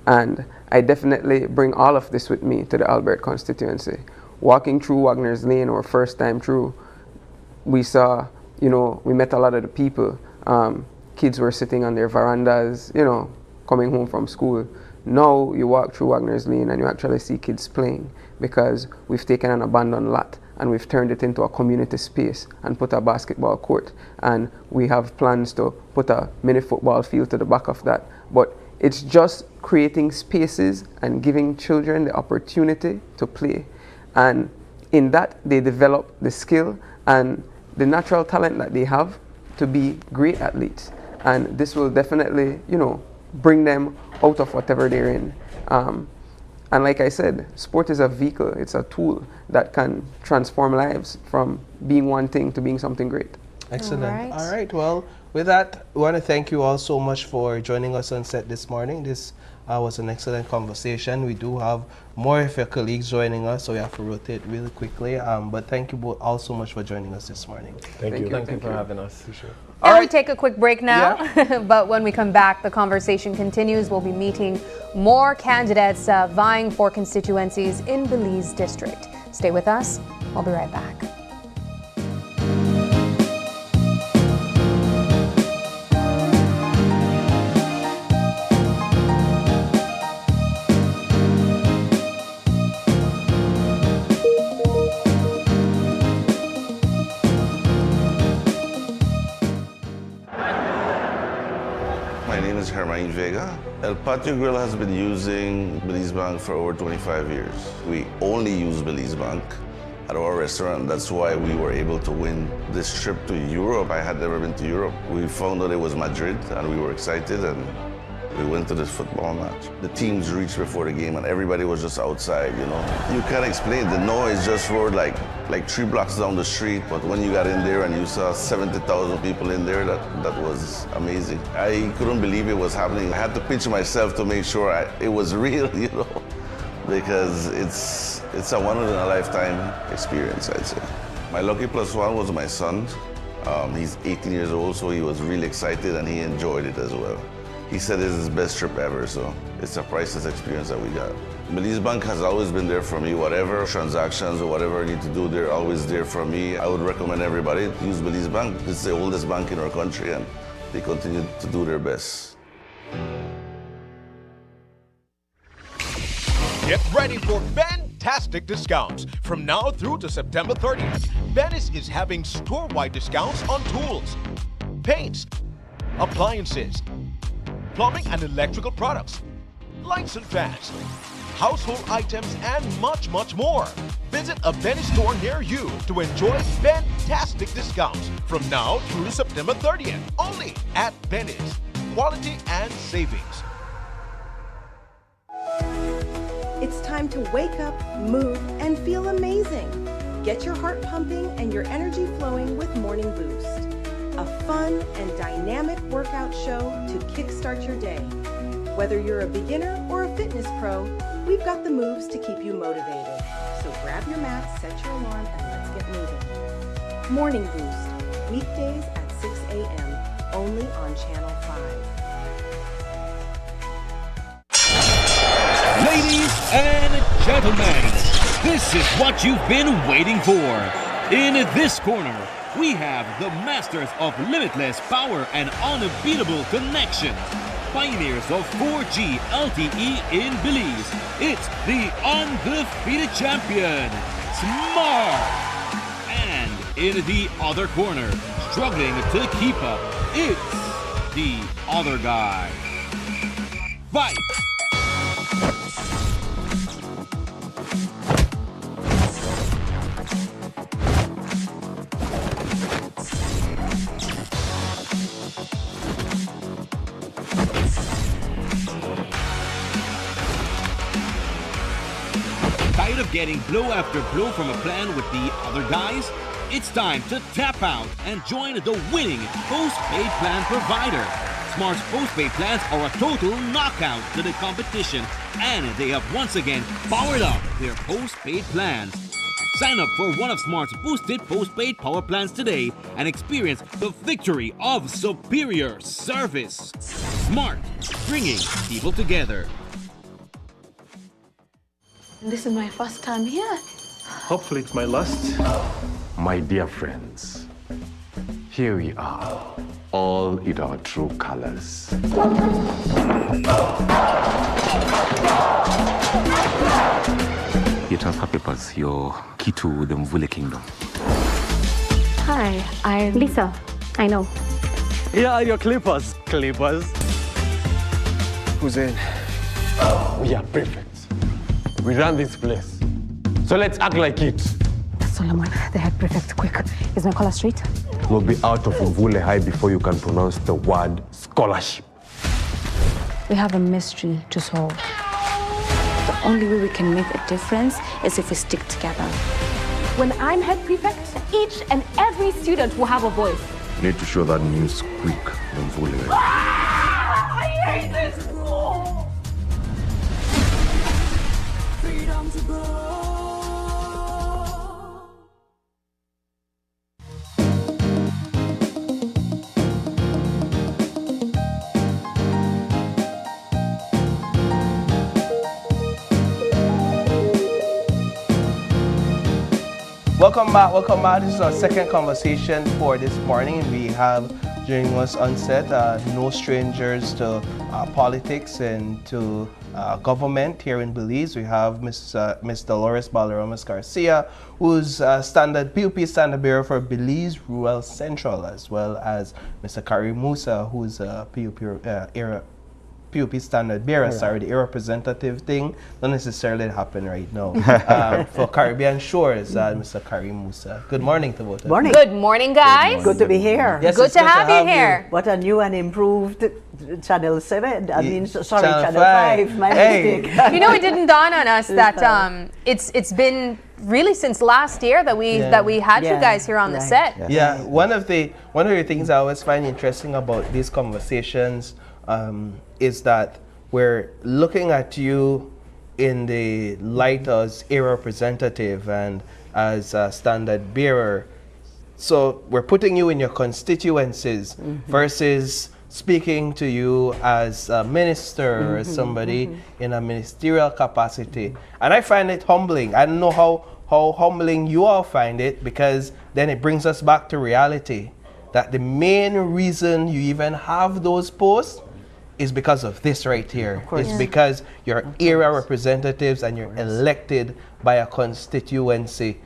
Speaker 9: And I definitely bring all of this with me to the Albert constituency. Walking through Wagner's Lane, our first time through, we saw, you know, we met a lot of the people. Kids were sitting on their verandas, you know, coming home from school. Now you walk through Wagner's Lane and you actually see kids playing, because we've taken an abandoned lot and we've turned it into a community space and put a basketball court. And we have plans to put a mini football field to the back of that. But it's just creating spaces and giving children the opportunity to play. And in that, they develop the skill and the natural talent that they have to be great athletes. And this will definitely, you know, bring them out of whatever they're in. And like I said, sport is a vehicle, it's a tool that can transform lives from being one thing to being something great.
Speaker 1: Excellent. All right. Well, with that, we want to thank you all so much for joining us on set this morning. This was an excellent conversation. We do have more of your colleagues joining us, so we have to rotate really quickly. But thank you both all so much for joining us this morning.
Speaker 11: Thank you.
Speaker 10: Thank you for having us.
Speaker 11: Sure.
Speaker 3: And we take a quick break now, but when we come back, the conversation continues. We'll be meeting more candidates vying for constituencies in Belize District. Stay with us. I'll be right back.
Speaker 12: El Patio Grill has been using Belize Bank for over 25 years. We only use Belize Bank at our restaurant. That's why we were able to win this trip to Europe. I had never been to Europe. We found out it was Madrid and we were excited and we went to this football match. The teams reached before the game and everybody was just outside, you know. You can't explain, the noise just roared like 3 blocks down the street, but when you got in there and you saw 70,000 people in there, that was amazing. I couldn't believe it was happening. I had to pinch myself to make sure it was real, you know, because it's a one-in-a-lifetime experience, I'd say. My lucky plus one was my son. He's 18 years old, so he was really excited and he enjoyed it as well. He said it's his best trip ever, so it's a priceless experience that we got. Belize Bank has always been there for me. Whatever transactions or whatever I need to do, they're always there for me. I would recommend everybody to use Belize Bank. It's the oldest bank in our country and they continue to do their best.
Speaker 2: Get ready for fantastic discounts. From now through to September 30th, Venice is having store-wide discounts on tools, paints, appliances, plumbing and electrical products, lights and fans, household items, and much, much more. Visit a Venice store near you to enjoy fantastic discounts from now through to September 30th, only at Venice. Quality and savings.
Speaker 13: It's time to wake up, move, and feel amazing. Get your heart pumping and your energy flowing with Morning Boost. A fun and dynamic workout show to kickstart your day. Whether you're a beginner or a fitness pro, we've got the moves to keep you motivated. So grab your mat, set your alarm, and let's get moving. Morning Boost, weekdays at 6 a.m., only on Channel 5.
Speaker 8: Ladies and gentlemen, this is what you've been waiting for. In this corner, we have the masters of limitless power and unbeatable connections. Pioneers of 4G LTE in Belize. It's the undefeated champion, Smart. And in the other corner, struggling to keep up, it's the other guy. Fight! Tired of getting blow after blow from a plan with the other guys? It's time to tap out and join the winning postpaid plan provider. Smart's postpaid plans are a total knockout to the competition, and they have once again powered up their postpaid plans. Sign up for one of Smart's boosted postpaid power plans today and experience the victory of superior service. Smart, bringing people together.
Speaker 14: This is my first time here.
Speaker 15: Hopefully it's my last.
Speaker 16: My dear friends, here we are, all in our true colors. Transfer papers, your key to the Mvule Kingdom.
Speaker 14: Hi, I'm Lisa. I know.
Speaker 15: Here are your clippers. Clippers.
Speaker 16: Who's in? We are prefects. We run this place. So let's act like it.
Speaker 14: Solomon, the head prefect, quick. Is my collar straight?
Speaker 16: We'll be out of Mvule High before you can pronounce the word scholarship.
Speaker 14: We have a mystery to solve. The only way we can make a difference is if we stick together. When I'm head prefect, each and every student will have a voice.
Speaker 16: You need to show that news quick, Mvule.
Speaker 14: I hate this school! Freedom to grow.
Speaker 1: Welcome back. This is our second conversation for this morning. We have during us on set no strangers to politics and to government here in Belize. We have Miss Dolores Balaramas Garcia, who's PUP Standard Bearer for Belize Rural Central, as well as Mr. Karim Musa, who's a PUP Standard Bearer. Sorry, the representative thing don't necessarily happen right now. For Caribbean Shores, Mr. Karim Musa. Good morning to both of you.
Speaker 17: Morning.
Speaker 3: Good morning, guys.
Speaker 17: Good to be here.
Speaker 1: Yes,
Speaker 3: good to have you here.
Speaker 17: What a new and improved Channel 7. I mean, sorry, Channel 5. My mistake.
Speaker 3: You know, it didn't dawn on us that it's been really since last year that we had you guys here on the set.
Speaker 1: Yeah, one of the things I always find interesting about these conversations is that we're looking at you in the light as a representative and as a standard bearer. So we're putting you in your constituencies versus speaking to you as a minister, or as somebody in a ministerial capacity. And I find it humbling. I don't know how humbling you all find it, because then it brings us back to reality. That the main reason you even have those posts is because of this right here. It's because you're area representatives and you're elected by a constituency.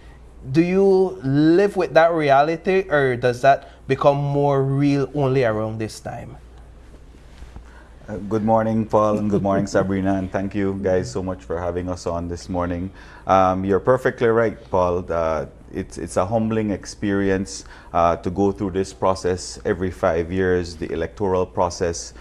Speaker 1: Do you live with that reality, or does that become more real only around this time?
Speaker 18: Good morning, Paul, and good morning, Sabrina, and thank you guys so much for having us on this morning. You're perfectly right, Paul. It's a humbling experience to go through this process every 5 years, the electoral process.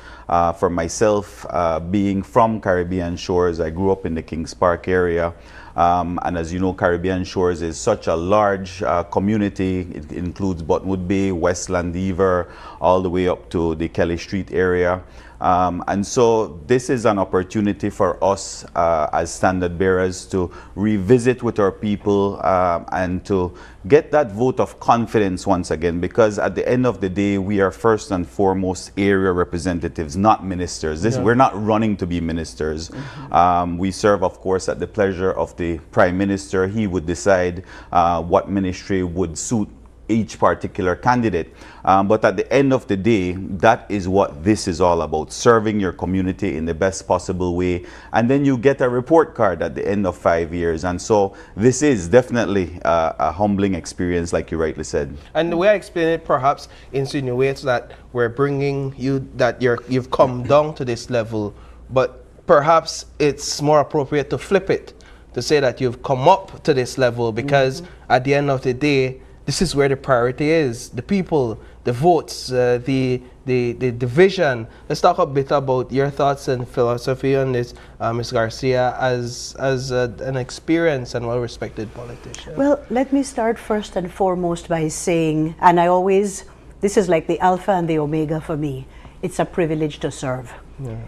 Speaker 18: For myself, being from Caribbean Shores, I grew up in the Kings Park area. And as you know, Caribbean Shores is such a large community. It includes Buttonwood Bay, West Landiver, all the way up to the Kelly Street area. And so this is an opportunity for us as standard bearers to revisit with our people and to get that vote of confidence once again, because at the end of the day, we are first and foremost area representatives, not ministers. We're not running to be ministers. We serve, of course, at the pleasure of the Prime Minister. He would decide what ministry would suit each particular candidate. But at the end of the day, that is what this is all about, serving your community in the best possible way. And then you get a report card at the end of 5 years. And so this is definitely a humbling experience, like you rightly said.
Speaker 1: And the way I explain it perhaps insinuates that we're bringing you, that you've come down to this level, but perhaps it's more appropriate to flip it, to say that you've come up to this level, because at the end of the day, this is where the priority is, the people, the votes, the vision. Let's talk a bit about your thoughts and philosophy on this, Ms. Garcia, as an experienced and well-respected politician.
Speaker 17: Well, let me start first and foremost by saying, and this is like the alpha and the omega for me, it's a privilege to serve.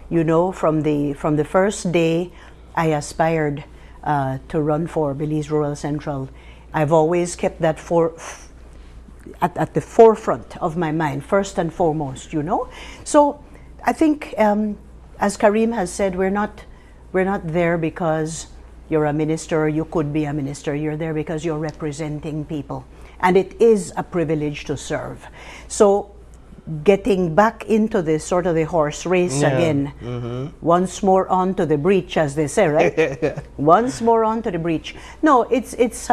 Speaker 17: You know, from the first day I aspired to run for Belize Rural Central, I've always kept that at the forefront of my mind, first and foremost, you know. So I think, as Karim has said, we're not there because you're a minister or you could be a minister. You're there because you're representing people. And it is a privilege to serve. So getting back into this sort of the horse race again, once more onto the breach, as they say, right? Once more onto the breach. No, it's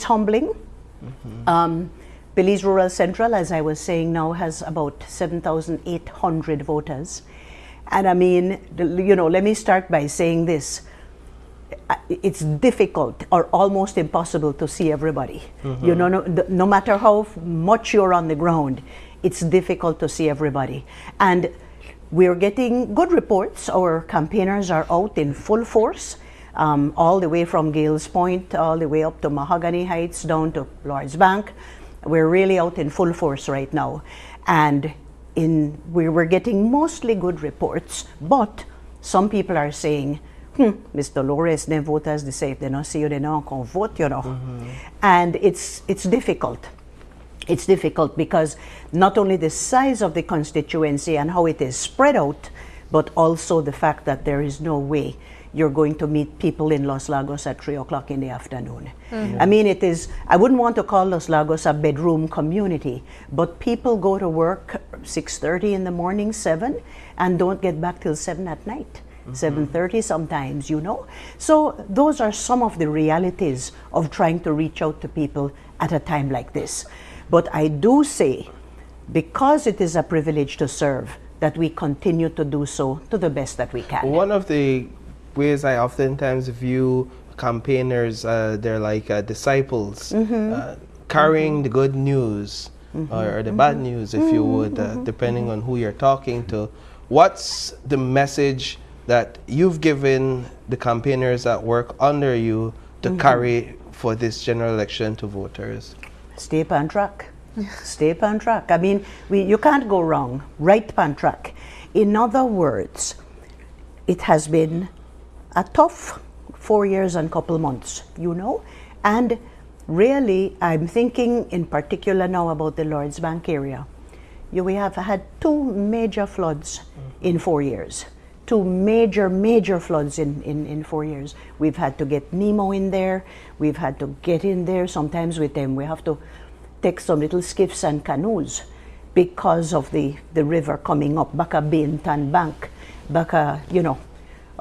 Speaker 17: humbling. Belize Rural Central, as I was saying now, has about 7,800 voters. And I mean, you know, let me start by saying this. It's difficult or almost impossible to see everybody. You know, no matter how much you're on the ground, it's difficult to see everybody. And we're getting good reports. Our campaigners are out in full force, all the way from Gales Point, all the way up to Mahogany Heights, down to Lord's Bank. We're really out in full force right now. And we were getting mostly good reports, but some people are saying, Mr. Dolores, ne vote as they say, if they don't see you, they don't vote, you know. And it's difficult. It's difficult because not only the size of the constituency and how it is spread out, but also the fact that there is no way you're going to meet people in Los Lagos at 3 o'clock in the afternoon. I mean, I wouldn't want to call Los Lagos a bedroom community, but people go to work 6:30 in the morning, 7, and don't get back till 7 at night. 7:30 sometimes, you know. So those are some of the realities of trying to reach out to people at a time like this. But I do say, because it is a privilege to serve, that we continue to do so to the best that we can.
Speaker 1: One of the ways I oftentimes view campaigners, they're like disciples, carrying the good news or the bad news, if you would, depending on who you're talking to. What's the message that you've given the campaigners that work under you to carry for this general election to voters?
Speaker 17: Stay on track. Stay on track. I mean, you can't go wrong. Right on track. In other words, it has been a tough 4 years and couple months, you know, and really I'm thinking in particular now about the Lord's Bank area. we have had 2 major floods in 4 years. 2 major floods in 4 years. We've had to get Nemo in there. We've had to get in there. Sometimes with them, we have to take some little skiffs and canoes because of the river coming up, Baka Bintan Bank, Baka,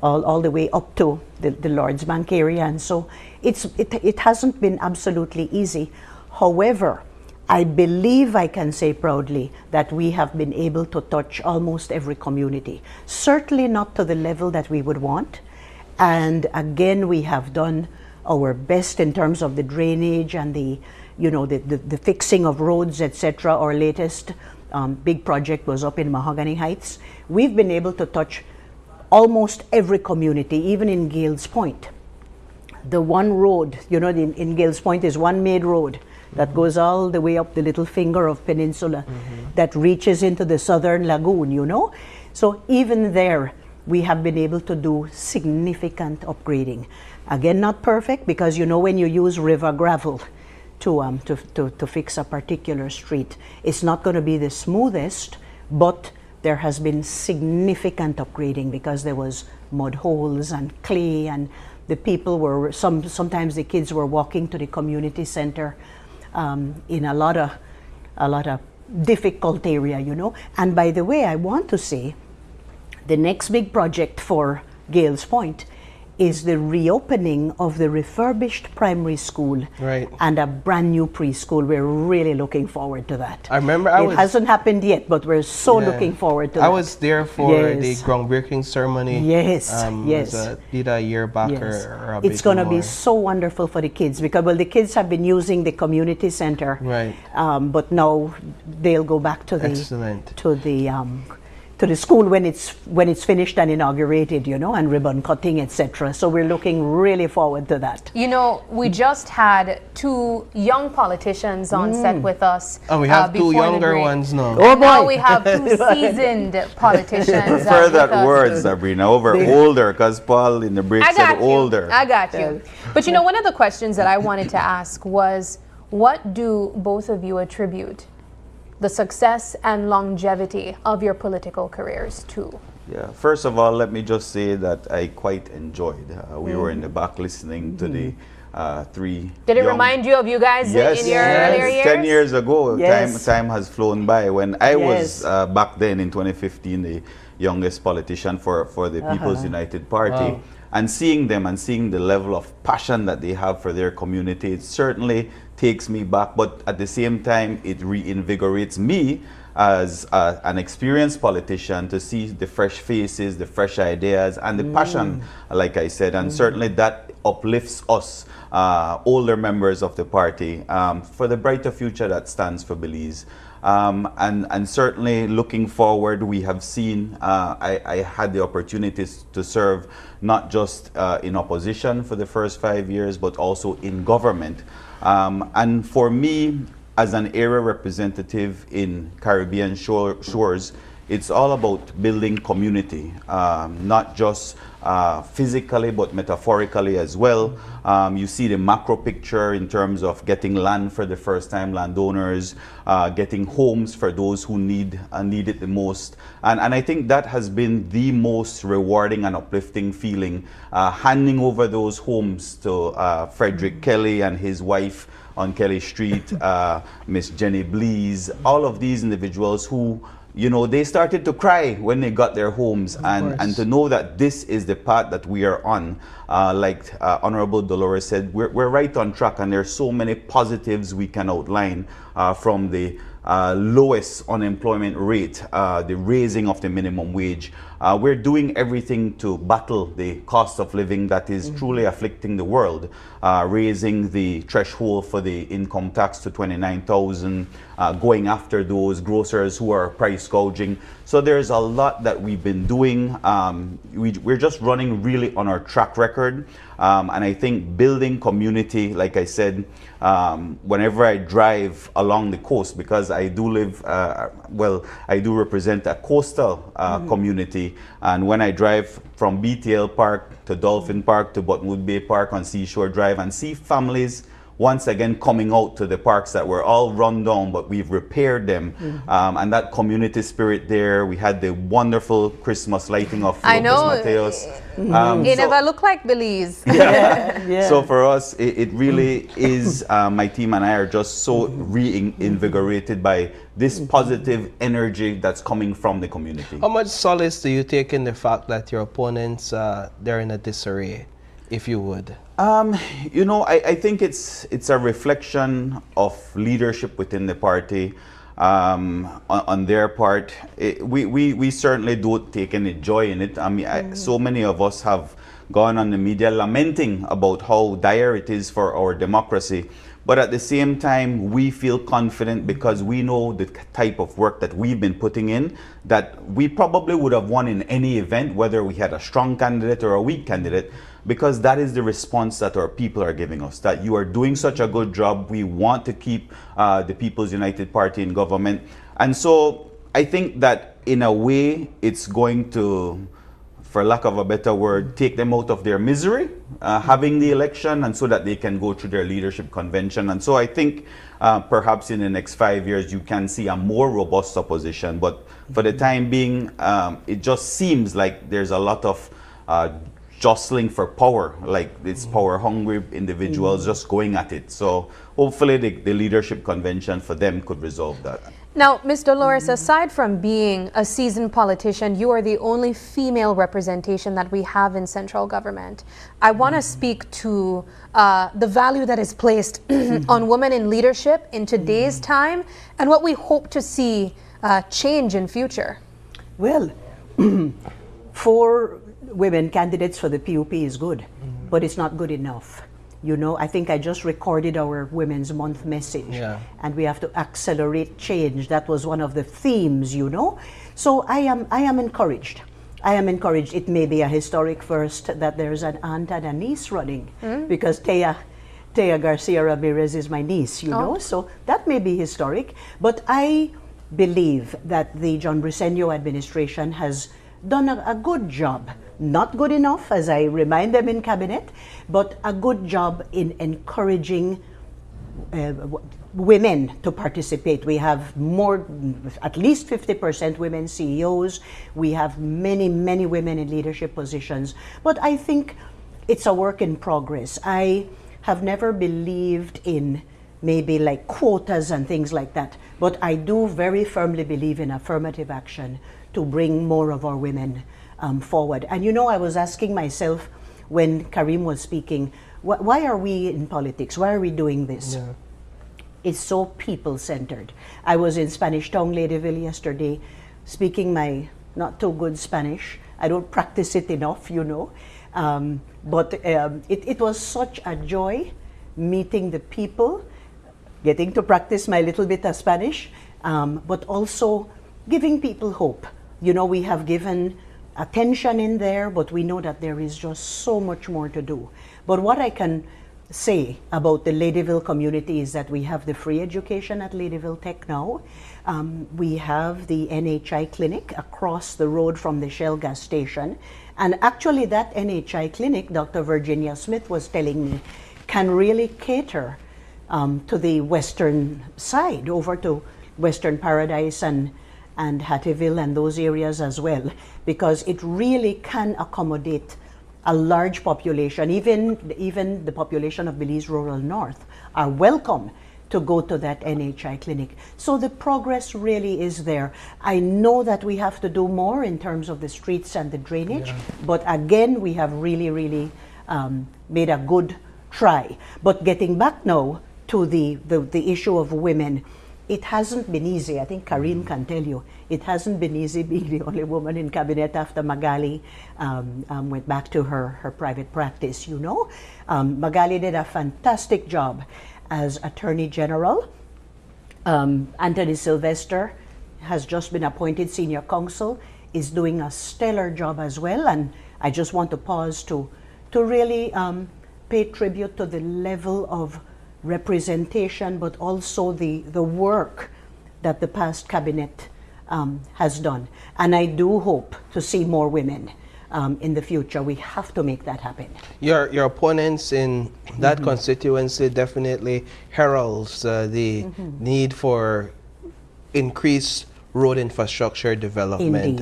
Speaker 17: all the way up to the Lord's Bank area. And so it hasn't been absolutely easy. However, I believe I can say proudly that we have been able to touch almost every community. Certainly not to the level that we would want. And again, we have done our best in terms of the drainage and the fixing of roads, etc. Our latest big project was up in Mahogany Heights. We've been able to touch almost every community, even in Gales Point. The one road, in Gales Point is one made road that goes all the way up the little finger of peninsula that reaches into the southern lagoon, So even there, we have been able to do significant upgrading. Again, not perfect, because when you use river gravel to fix a particular street, it's not going to be the smoothest, but there has been significant upgrading because there was mud holes and clay, and the people were, sometimes the kids were walking to the community center in a lot of difficult area, And by the way, I want to say the next big project for Gales Point is the reopening of the refurbished primary school and a brand new preschool. We're really looking forward to that.
Speaker 1: I remember
Speaker 17: it hasn't happened yet, but we're so looking forward to that.
Speaker 1: I was there for the groundbreaking ceremony.
Speaker 17: Yes.
Speaker 1: Either a year back or a bit
Speaker 17: It's going to
Speaker 1: more.
Speaker 17: be so wonderful for the kids because, the kids have been using the community center. But now they'll go back to the school when it's finished and inaugurated, and ribbon cutting, etc. So we're looking really forward to that.
Speaker 3: We just had 2 young politicians on set with us.
Speaker 1: Oh, we have 2 younger ones now.
Speaker 3: Oh, boy. Now we have 2 seasoned politicians.
Speaker 18: Prefer that word, Sabrina, over older, because Paul in the break said older.
Speaker 3: I got you. But one of the questions that I wanted to ask was, what do both of you attribute the success and longevity of your political careers too?
Speaker 18: Yeah, first of all, let me just say that I quite enjoyed. We were in the back listening to the 3
Speaker 3: Did it remind you of you guys in your earlier years?
Speaker 18: 10 years ago, time has flown by. When I was back then in 2015, the youngest politician for the People's United Party. Wow. And seeing them and seeing the level of passion that they have for their community, it certainly takes me back, but at the same time, it reinvigorates me as an experienced politician to see the fresh faces, the fresh ideas, and the passion, like I said, and certainly that uplifts us, older members of the party, for the brighter future that stands for Belize. And certainly looking forward, we have seen, I had the opportunities to serve not just in opposition for the first 5 years, but also in government. And for me, as an area representative in Caribbean shores, it's all about building community, not just physically, but metaphorically as well. You see the macro picture in terms of getting land for the first-time landowners, getting homes for those who need it the most. And I think that has been the most rewarding and uplifting feeling, handing over those homes to Frederick Kelly and his wife on Kelly Street, Miss Jenny Blease, all of these individuals who, they started to cry when they got their homes, and to know that this is the path that we are on. Like Honorable Dolores said, we're right on track, and there's so many positives we can outline, from the lowest unemployment rate, the raising of the minimum wage. We're doing everything to battle the cost of living that is truly afflicting the world, raising the threshold for the income tax to $29,000, going after those grocers who are price gouging. So there's a lot that we've been doing. We're just running really on our track record. And I think building community, like I said, whenever I drive along the coast, because I do live, I do represent a coastal community. And when I drive from BTL Park to Dolphin Park to Buttonwood Bay Park on Seashore Drive and see families once again coming out to the parks that were all run down, but we've repaired them. And that community spirit there. We had the wonderful Christmas lighting of
Speaker 3: I know.
Speaker 18: Mateos.
Speaker 3: It never looked like Belize.
Speaker 18: So for us, it really is, my team and I are just so reinvigorated by this positive energy that's coming from the community.
Speaker 1: How much solace do you take in the fact that your opponents, they're in a disarray, if you would?
Speaker 18: You know, I think it's a reflection of leadership within the party. On their part, we certainly don't take any joy in it. I mean, so many of us have gone on the media lamenting about how dire it is for our democracy. But at the same time, we feel confident because we know the type of work that we've been putting in, that we probably would have won in any event, whether we had a strong candidate or a weak candidate, because that is the response that our people are giving us, that you are doing such a good job. We want to keep the People's United Party in government. And so I think that in a way, it's going to, for lack of a better word, take them out of their misery, having the election, and so that they can go through their leadership convention. And so I think perhaps in the next 5 years, you can see a more robust opposition. But for the time being, it just seems like there's a lot of jostling for power, like it's power-hungry individuals just going at it. So hopefully the leadership convention for them could resolve that.
Speaker 3: Now, Ms. Dolores, aside from being a seasoned politician, you are the only female representation that we have in central government. I want to speak to the value that is placed on women in leadership in today's time and what we hope to see change in future.
Speaker 17: Well, for women candidates for the PUP is good, but it's not good enough. You know, I think I just recorded our Women's Month message, and we have to accelerate change. That was one of the themes, you know. So I am encouraged. I am encouraged. It may be a historic first that there's an aunt and a niece running, because Thea Garcia Ramirez is my niece, you know. So that may be historic. But I believe that the John Briceño administration has done a good job. Not good enough, as I remind them in cabinet, but a good job in encouraging women to participate. We have more, at least 50% women CEOs. We have many, many women in leadership positions. But I think it's a work in progress. I have never believed in maybe like quotas and things like that, but I do very firmly believe in affirmative action to bring more of our women forward. And you know, I was asking myself when Karim was speaking, why are we in politics? Why are we doing this? It's so people-centered. I was in Spanish Town, Ladyville yesterday, speaking my not too good Spanish. I don't practice it enough, you know. But it was such a joy meeting the people, getting to practice my little bit of Spanish, but also giving people hope. You know, we have given attention in there, but we know that there is just so much more to do. But what I can say about the Ladyville community is that we have the free education at Ladyville Tech now. We have the NHI clinic across the road from the Shell gas station. And actually that NHI clinic, Dr. Virginia Smith was telling me, can really cater to the western side, over to Western Paradise and Hattieville and those areas as well, because it really can accommodate a large population. Even the population of Belize Rural North are welcome to go to that NHI clinic. So the progress really is there. I know that we have to do more in terms of the streets and the drainage, but again, we have really made a good try. But getting back now to the issue of women, it hasn't been easy. I think Karim can tell you, it hasn't been easy being the only woman in cabinet after Magali went back to her private practice, you know. Magali did a fantastic job as Attorney General. Anthony Sylvester has just been appointed Senior Counsel, is doing a stellar job as well. And I just want to pause to really pay tribute to the level of representation, but also the work that the past cabinet has done. And I do hope to see more women in the future. We have to make that happen.
Speaker 1: Your opponents in that constituency definitely heralds the need for increased road infrastructure development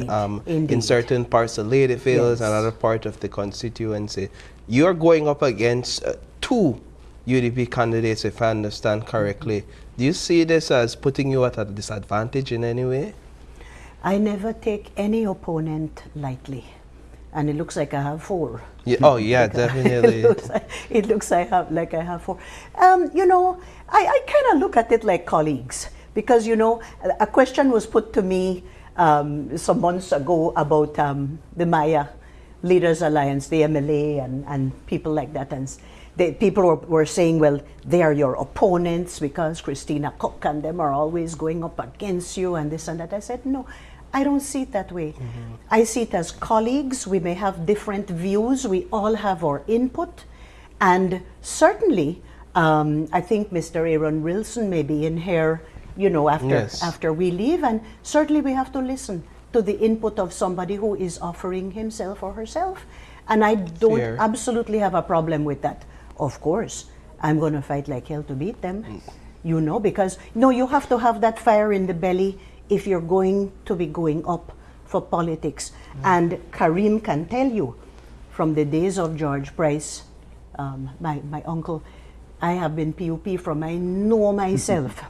Speaker 1: in certain parts of Ladyfields and other part of the constituency. You're going up against two UDP candidates, if I understand correctly. Do you see this as putting you at a disadvantage in any way?
Speaker 17: I never take any opponent lightly. And it looks like I have 4.
Speaker 1: Yeah, oh yeah, definitely.
Speaker 17: It looks like I have 4. You know, I kind of look at it like colleagues. Because, you know, a question was put to me some months ago about the Maya Leaders Alliance, the MLA, and people like that. And people were saying, well, they are your opponents because Christina Cook and them are always going up against you and this and that. I said, no, I don't see it that way. I see it as colleagues. We may have different views. We all have our input. And certainly, I think Mr. Aaron Wilson may be in here, you know, after we leave. And certainly we have to listen to the input of somebody who is offering himself or herself. And I don't absolutely have a problem with that. Of course, I'm going to fight like hell to beat them, you know, because, no, you have to have that fire in the belly if you're going to be going up for politics. And Karim can tell you, from the days of George Price, my uncle, I have been PUP from I know myself.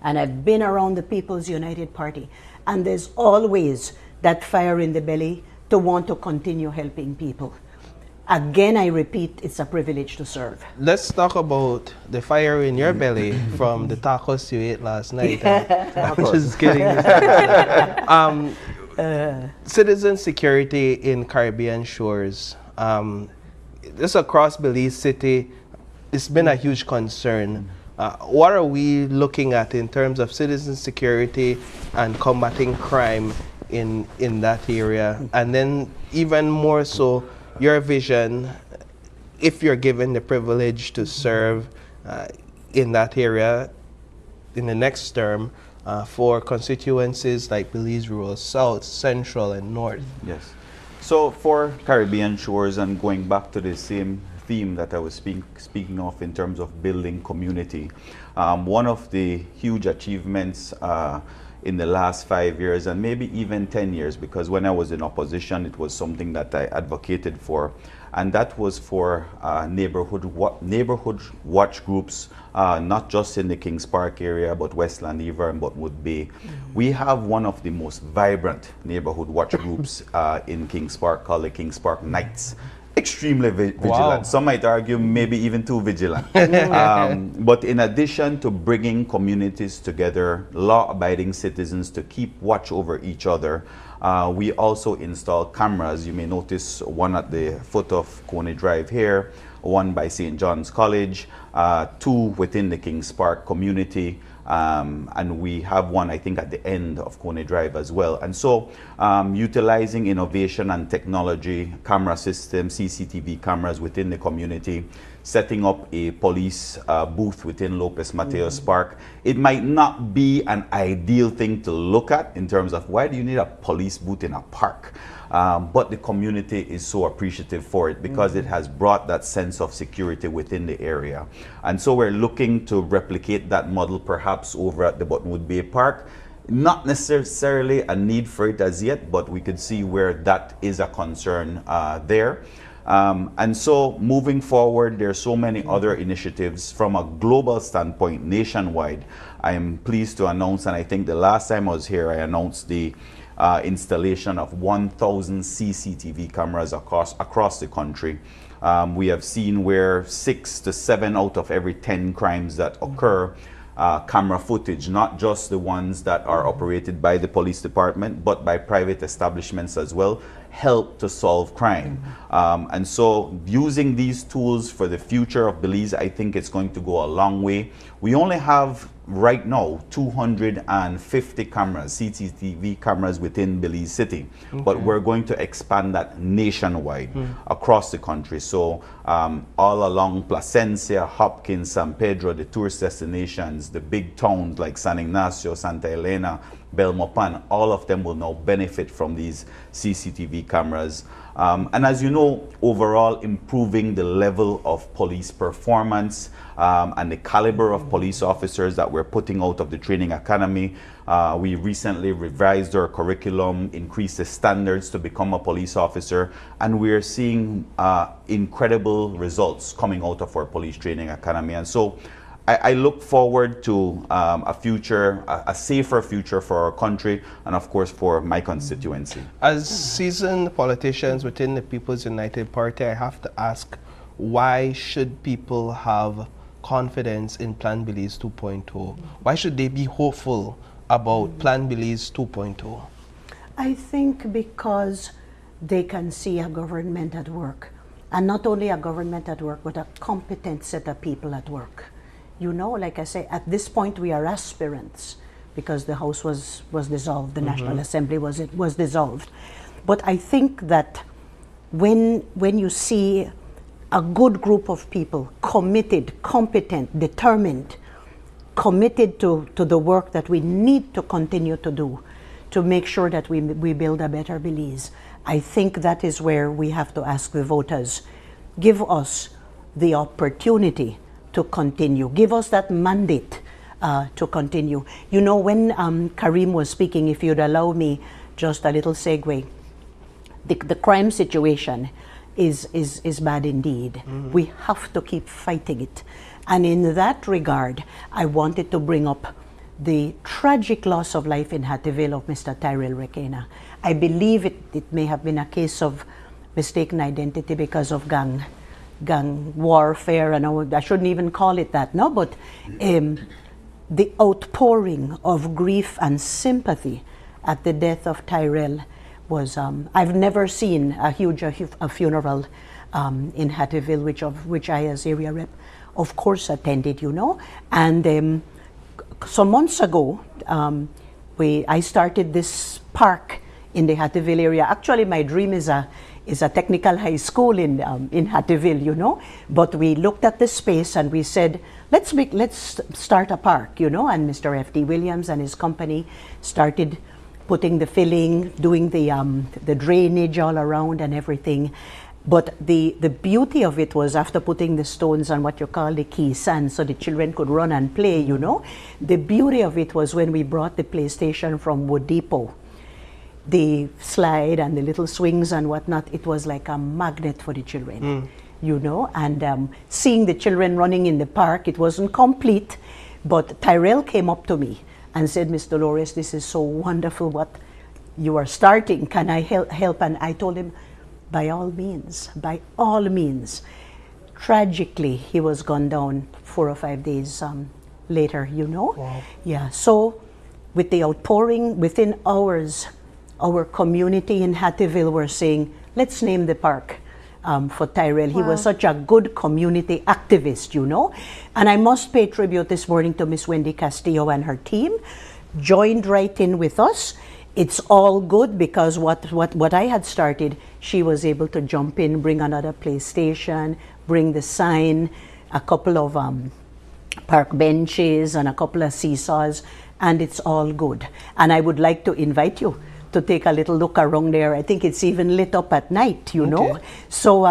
Speaker 17: And I've been around the People's United Party. And there's always that fire in the belly to want to continue helping people. Again, I repeat, it's a privilege to serve.
Speaker 1: Let's talk about the fire in your belly from the tacos you ate last night. Just kidding. Citizen security in Caribbean shores. This across Belize City, it's been a huge concern. What are we looking at in terms of citizen security and combating crime in that area? And then even more so, your vision, if you're given the privilege to serve in that area in the next term for constituencies like Belize Rural South, Central, and North.
Speaker 18: Yes. So for Caribbean shores, and going back to the same theme that I was speaking of in terms of building community, one of the huge achievements in the last 5 years, and maybe even 10 years, because when I was in opposition, it was something that I advocated for, and that was for neighborhood watch groups, not just in the Kings Park area, but Westland Eva and Botwood Bay. We have one of the most vibrant neighborhood watch groups in Kings Park, called the Kings Park Knights. Extremely vigilant. Wow. Some might argue maybe even too vigilant. But in addition to bringing communities together, law-abiding citizens to keep watch over each other, we also install cameras. You may notice one at the foot of Coney Drive here, one by St. John's College, 2 within the Kings Park community, and we have one, I think, at the end of Coney Drive as well. And so utilizing innovation and technology, camera systems, CCTV cameras within the community, setting up a police booth within Lopez Mateos Park. It might not be an ideal thing to look at in terms of why do you need a police booth in a park? But the community is so appreciative for it because it has brought that sense of security within the area. And so we're looking to replicate that model perhaps over at the Botwood Bay Park. Not necessarily a need for it as yet, but we could see where that is a concern there. And so moving forward, there are so many other initiatives from a global standpoint nationwide. I am pleased to announce, and I think the last time I was here, I announced the installation of 1,000 CCTV cameras across the country. We have seen where 6 to 7 out of every 10 crimes that occur, camera footage, not just the ones that are operated by the police department, but by private establishments as well, help to solve crime. And so using these tools for the future of Belize, I think it's going to go a long way. We only have right now 250 cameras, CCTV cameras within Belize City, but we're going to expand that nationwide across the country. So all along Placencia, Hopkins, San Pedro, the tourist destinations, the big towns like San Ignacio, Santa Elena, Belmopan, all of them will now benefit from these CCTV cameras. And as you know, overall improving the level of police performance and the caliber of police officers that we're putting out of the training academy. We recently revised our curriculum, increased the standards to become a police officer, and we're seeing incredible results coming out of our police training academy. And so I look forward to a future, a safer future for our country and of course for my constituency.
Speaker 1: As seasoned politicians within the People's United Party, I have to ask, why should people have confidence in Plan Belize 2.0? Why should they be hopeful about Plan Belize 2.0?
Speaker 17: I think because they can see a government at work. And not only a government at work, but a competent set of people at work. You know, like I say, at this point we are aspirants because the House was dissolved, the National Assembly was dissolved. But I think that when you see a good group of people, committed, competent, determined, committed to the work that we need to continue to do to make sure that we build a better Belize, I think that is where we have to ask the voters, give us the opportunity to continue. Give us that mandate to continue. You know, when Karim was speaking, if you'd allow me just a little segue, the crime situation is bad indeed. We have to keep fighting it. And in that regard, I wanted to bring up the tragic loss of life in Hattieville of Mr. Tyrell Rekena. I believe it may have been a case of mistaken identity because of gang warfare, and I shouldn't even call it that, no, but the outpouring of grief and sympathy at the death of Tyrell was, I've never seen a huge funeral in Hattieville, which I as area rep, of course, attended, you know, and some months ago, I started this park in the Hattieville area. Actually, my dream is a technical high school in Hattieville, you know. But we looked at the space and we said, let's start a park, you know. And Mr. F.D. Williams and his company started putting the filling, doing the drainage all around and everything. But the beauty of it was, after putting the stones on what you call the key sand so the children could run and play, you know. The beauty of it was when we brought the PlayStation from Wood Depot. The slide and the little swings and whatnot, it was like a magnet for the children, you know. And seeing the children running in the park, it wasn't complete, but Tyrell came up to me and said, Miss Dolores, this is so wonderful what you are starting. Can I help? And I told him, by all means, by all means. Tragically, he was gone down 4 or 5 days later, you know.
Speaker 1: Wow.
Speaker 17: Yeah, so with the outpouring within hours, our community in Hattieville were saying, let's name the park for Tyrell. He was such a good community activist, you know. And I must pay tribute this morning to Miss Wendy Castillo and her team, joined right in with us. It's all good because what I had started, she was able to jump in, bring another PlayStation, bring the sign, a couple of park benches and a couple of seesaws, and it's all good. And I would like to invite you to take a little look around there. I think it's even lit up at night, you know. So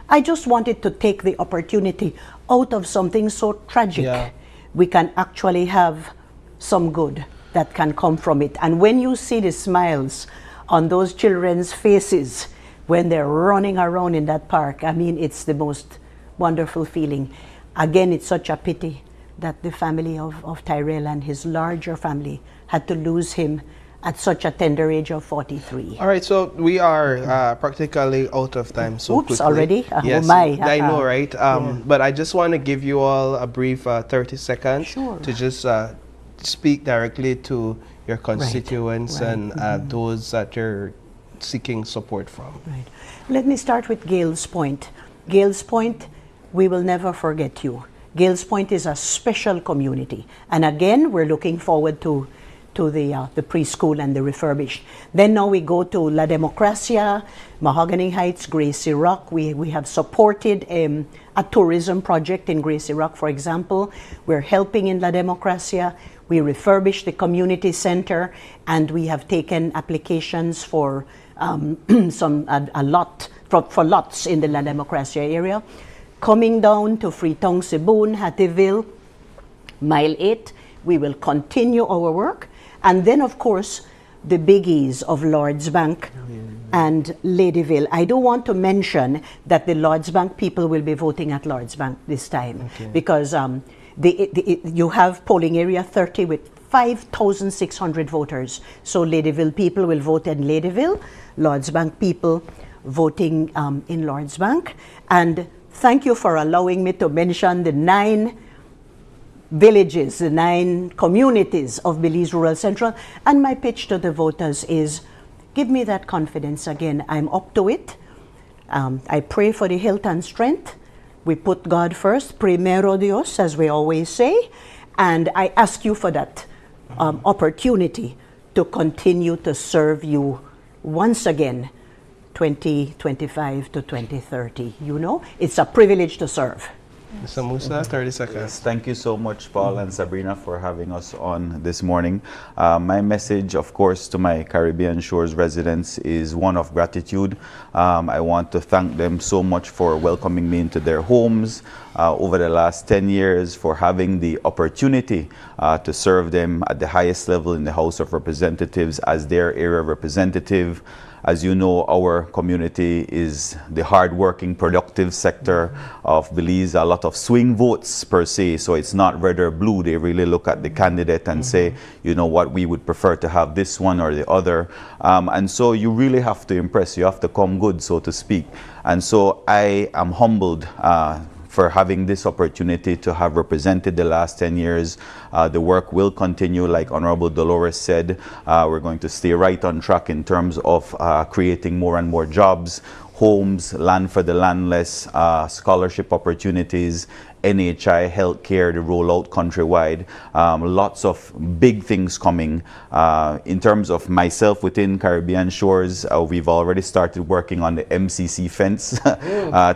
Speaker 17: I just wanted to take the opportunity out of something so tragic. Yeah. We can actually have some good that can come from it. And when you see the smiles on those children's faces when they're running around in that park, I mean, it's the most wonderful feeling. Again, it's such a pity that the family of Tyrell and his larger family had to lose him at such a tender age of 43.
Speaker 1: All right, so we are practically out of time so quickly.
Speaker 17: Already?
Speaker 1: Yes,
Speaker 17: oh my.
Speaker 1: I know, right? But I just want to give you all a brief 30 seconds to just speak directly to your constituents and those that you're seeking support from.
Speaker 17: Right. Let me start with Gales Point. Gales Point, we will never forget you. Gales Point is a special community. And again, we're looking forward to the preschool and the refurbished. Then now we go to La Democracia, Mahogany Heights, Gracie Rock. We have supported a tourism project in Gracie Rock, for example. We're helping in La Democracia. We refurbished the community center, and we have taken applications for a lot for lots in the La Democracia area. Coming down to Freetown, Sibun, Hattieville, Mile 8, we will continue our work. And then, of course, the biggies of Lord's Bank and Ladyville. I do want to mention that the Lord's Bank people will be voting at Lord's Bank this time, because you have polling area 30 with 5,600 voters. So Ladyville people will vote in Ladyville, Lord's Bank people voting in Lord's Bank. And thank you for allowing me to mention the 9 villages, the 9 communities of Belize Rural Central. And my pitch to the voters is, give me that confidence again. I'm up to it. I pray for the health and strength. We put God first, primero Dios, as we always say. And I ask you for that opportunity to continue to serve you once again, 2025 to 2030. You know, it's a privilege to serve.
Speaker 1: Mr. Musa, 30 seconds.
Speaker 18: Yes, thank you so much, Paul and Sabrina, for having us on this morning. My message, of course, to my Caribbean Shores residents is one of gratitude. I want to thank them so much for welcoming me into their homes over the last 10 years, for having the opportunity to serve them at the highest level in the House of Representatives as their area representative. As you know, our community is the hard-working, productive sector of Belize. A lot of swing votes per se, so it's not red or blue. They really look at the candidate and say, you know what, we would prefer to have this one or the other. And so you really have to impress. You have to come good, so to speak. And so I am humbled for having this opportunity to have represented the last 10 years. The work will continue, like Honorable Dolores said. We're going to stay right on track in terms of creating more and more jobs, homes, land for the landless, scholarship opportunities, NHI, healthcare, the rollout countrywide. Lots of big things coming. In terms of myself within Caribbean Shores, we've already started working on the MCC fence,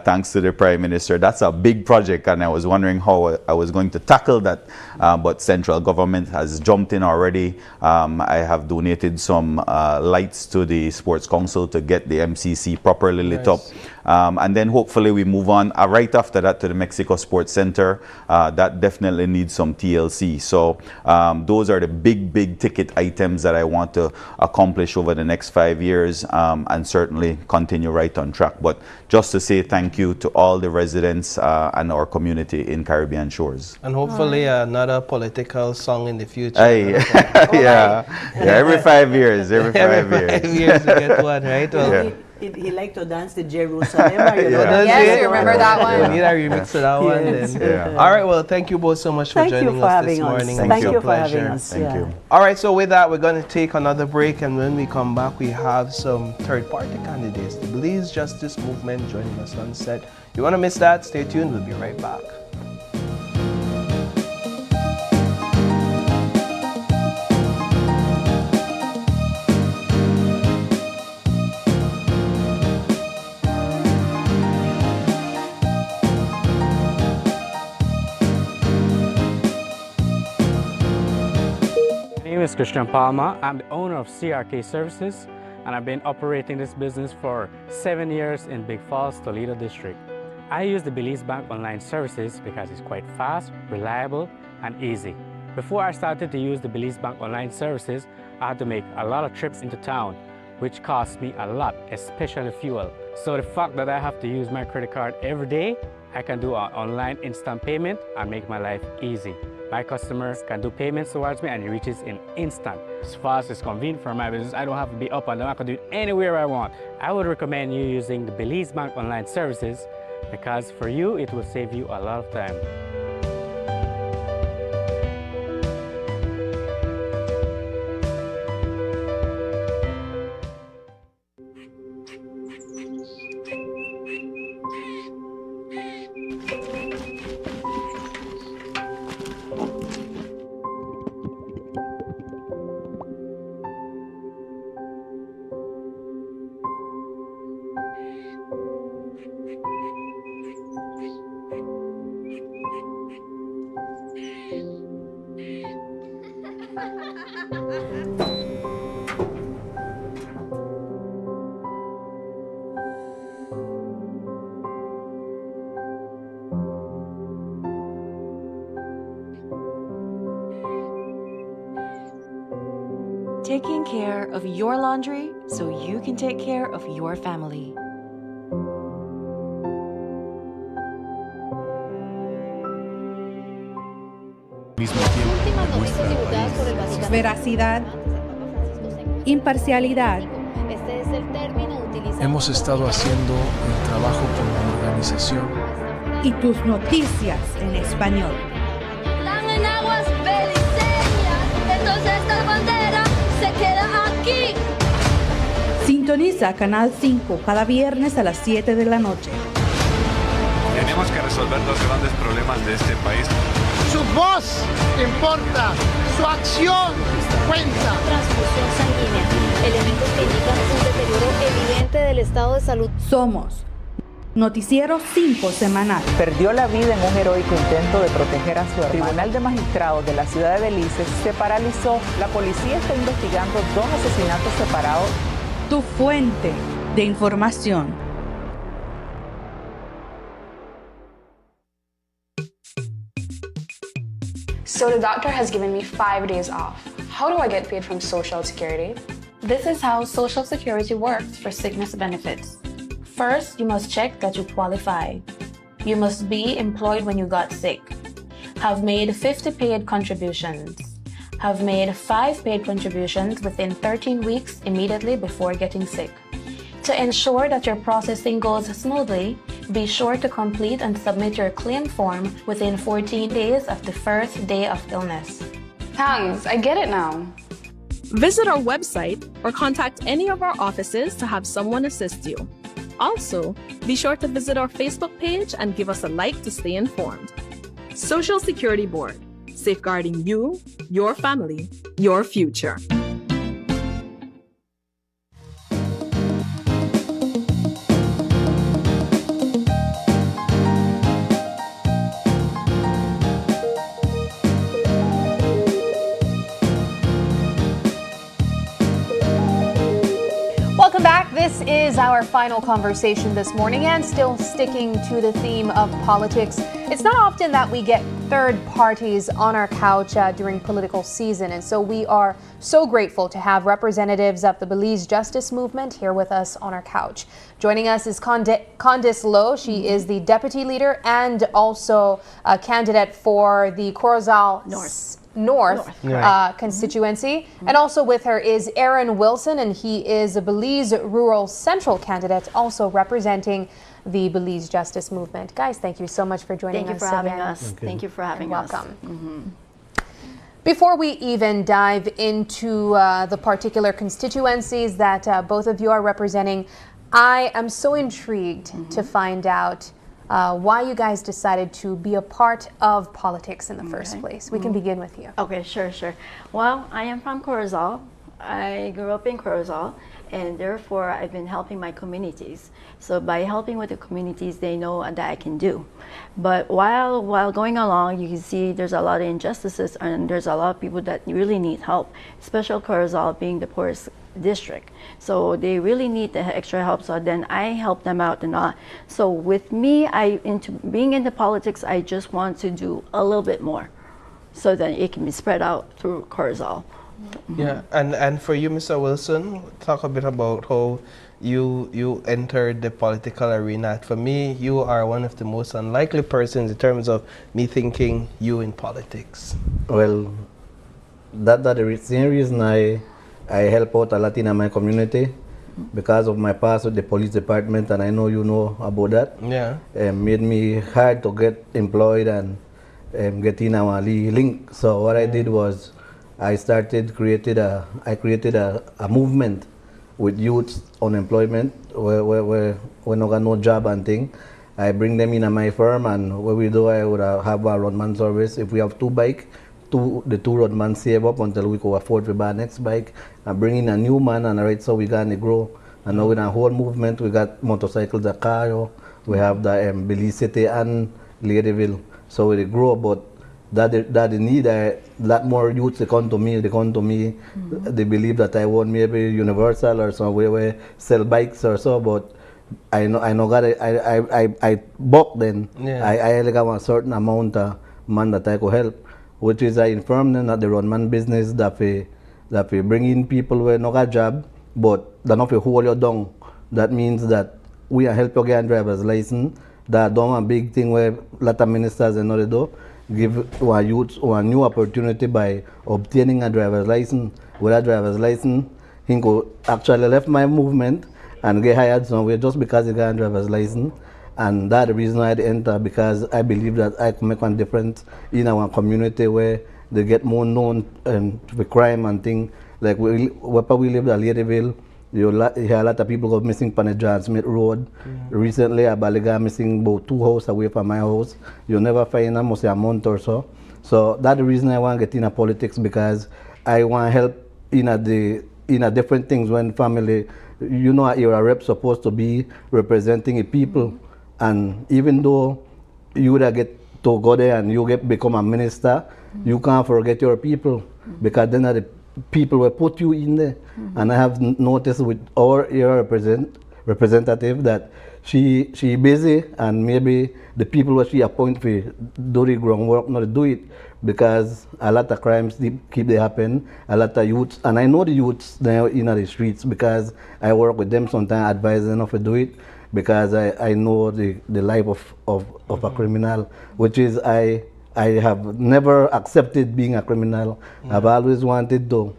Speaker 18: thanks to the Prime Minister. That's a big project, and I was wondering how I was going to tackle that, but central government has jumped in already. I have donated some lights to the Sports Council to get the MCC properly lit up. And then hopefully we move on right after that to the Mexico Sports Center. That definitely needs some TLC. So those are the big ticket items that I want to accomplish over the next 5 years, and certainly continue right on track. But just to say thank you to all the residents and our community in Caribbean Shores.
Speaker 1: And hopefully another political song in the future.
Speaker 18: Hey. yeah, every 5 years, every 5 years.
Speaker 1: 5 years to get one, right? Well,
Speaker 17: He liked to dance the Jerusalem. You know
Speaker 3: yes, you remember that one?
Speaker 1: We need a remix of that one.
Speaker 17: Yes.
Speaker 1: Then. All right, well, thank you both so much for joining us this morning.
Speaker 17: Thank you for having us.
Speaker 18: Thank you.
Speaker 1: All right, so with that, we're going to take another break, and when we come back, we have some third-party candidates, the Belize Justice Movement, joining us on set. You want to miss that? Stay tuned. We'll be right back.
Speaker 5: My name is Christian Palmer. I'm the owner of CRK Services, and I've been operating this business for 7 years in Big Falls, Toledo District. I use the Belize Bank online services because it's quite fast, reliable, and easy. Before I started to use the Belize Bank online services, I had to make a lot of trips into town, which cost me a lot, especially fuel. So the fact that I have to use my credit card every day, I can do an online instant payment and make my life easy. My customers can do payments towards me and it reaches in instant. As fast as convenient for my business, I don't have to be up and down. I can do it anywhere I want. I would recommend you using the Belize Bank online services because for you, it will save you a lot of time.
Speaker 19: taking care of your laundry so you can take care of your family.
Speaker 20: Veracidad, imparcialidad.
Speaker 21: Hemos estado haciendo el trabajo como organización.
Speaker 20: Y tus noticias en español.
Speaker 22: Están en aguas beliceñas, entonces esta bandera se queda aquí.
Speaker 20: Sintoniza Canal 5 cada viernes a las 7 de la noche.
Speaker 23: Tenemos que resolver dos grandes problemas de este país.
Speaker 24: Su voz importa, su acción cuenta.
Speaker 22: Transfusión sanguínea, elementos que indican un deterioro evidente del estado de salud.
Speaker 20: Somos Noticiero 5 semanal.
Speaker 25: Perdió la vida en un heroico intento de proteger a su hermano. El Tribunal de Magistrados de la ciudad de Belice se paralizó. La policía está investigando 2 asesinatos separados.
Speaker 20: Tu fuente de información.
Speaker 26: So the doctor has given me 5 days off. How do I get paid from Social Security? This is how Social Security works for sickness benefits. First, you must check that you qualify. You must be employed when you got sick. Have made 50 paid contributions. Have made 5 paid contributions within 13 weeks immediately before getting sick. To ensure that your processing goes smoothly, be sure to complete and submit your claim form within 14 days of the first day of illness. Thanks, I get it now.
Speaker 27: Visit our website or contact any of our offices to have someone assist you. Also, be sure to visit our Facebook page and give us a like to stay informed. Social Security Board, safeguarding you, your family, your future.
Speaker 3: Welcome back. This is our final conversation this morning, and still sticking to the theme of politics. It's not often that we get third parties on our couch during political season, and so we are so grateful to have representatives of the Belize Justice Movement here with us on our couch. Joining us is Candice Lowe. She is the deputy leader and also a candidate for the Corozal North constituency. And also with her is Aaron Wilson, and he is a Belize Rural Central candidate, also representing the Belize Justice Movement. Guys, thank you so much for joining us.
Speaker 28: Thank you for having
Speaker 3: again.
Speaker 28: us. Thank you for having us.
Speaker 3: Welcome. Before we even dive into the particular constituencies that both of you are representing, I am so intrigued to find out why you guys decided to be a part of politics in the first place. We can begin with you.
Speaker 28: Okay, sure. Well, I am from Corozal. I grew up in Corozal, and therefore I've been helping my communities. So by helping with the communities, they know that I can do. But while going along, you can see there's a lot of injustices, and there's a lot of people that really need help, especially Corozal being the poorest district. So they really need the extra help, so then I help them out and all. So with me, being into politics, I just want to do a little bit more so that it can be spread out through Corozal.
Speaker 1: Yeah, and for you, Mr. Wilson, talk a bit about how you entered the political arena. For me, you are one of the most unlikely persons in terms of me thinking you in politics.
Speaker 29: Well, that's the same reason I help out a lot in my community, because of my past with the police department, and I know you know about that.
Speaker 1: Yeah.
Speaker 29: Made me hard to get employed and get in our link. So what I did was I created a movement with youth unemployment where no got no job and thing. I bring them in at my firm, and what we do, I would have a roadman service. If we have 2 bikes, the 2 roadmen save up until we can afford to buy next bike and bring in a new man, and right, so we gonna grow. And now in a whole movement, we got motorcycles, the car, we have the Belize City and Ladyville. So we grow, but that they need a lot more youths. They come to me. They believe that I want maybe Universal or somewhere where sell bikes or so, but I know got I bought then.
Speaker 1: Yeah.
Speaker 29: I only got a certain amount of man that I could help, which is I inform them that the roadman business that that we bring in people who no got job, but they're not to hold you down. That means that we are help you get a driver's license. That don't a big thing where a lot of ministers and other do. Give our youth a new opportunity by obtaining a driver's license. With a driver's license, he could actually left my movement and get hired somewhere just because he got a driver's license. And that's the reason I enter, because I believe that I can make a difference in our community where they get more known for crime and things. Like where we live at Ladyville, you hear a lot of people go missing on the John Smith Road. Recently, a Baliga missing about 2 houses away from my house. You never find them, must a month or so. So that's the reason I want to get into politics, because I want to help in a different things when family, you know, you're a rep supposed to be representing the people. And even though you would get to go there and you become a minister, you can't forget your people, because then the people will put you in there. And I have noticed with our area representative that she busy, and maybe the people that she appoint for do the groundwork not do it, because a lot of crimes keep they happen, a lot of youths, and I know the youths now in the streets because I work with them sometimes, advising them to do it, because I know the life of a criminal, which is I have never accepted being a criminal. I've always wanted to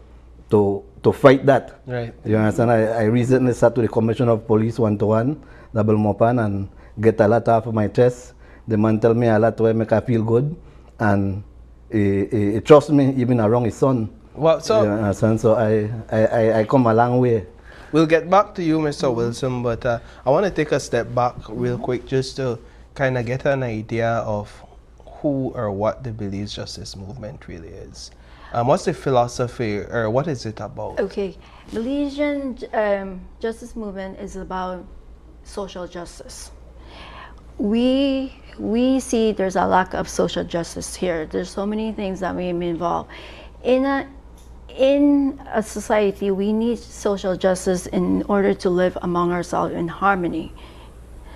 Speaker 29: fight that.
Speaker 1: Right.
Speaker 29: You understand? I recently sat to the Commissioner of Police 1-to-1, Double Mopan, and get a lot off of my chest. The man tell me a lot to make I feel good, and he trusts me even around his son.
Speaker 1: Well, so
Speaker 29: you understand? So I come a long way.
Speaker 1: We'll get back to you, Mr. Wilson, but I want to take a step back real quick just to kind of get an idea of who or what the Belize Justice Movement really is. What's the philosophy, or what is it about?
Speaker 28: Okay, Belizean Justice Movement is about social justice. We see there's a lack of social justice here. There's so many things that we involve. In a society, we need social justice in order to live among ourselves in harmony.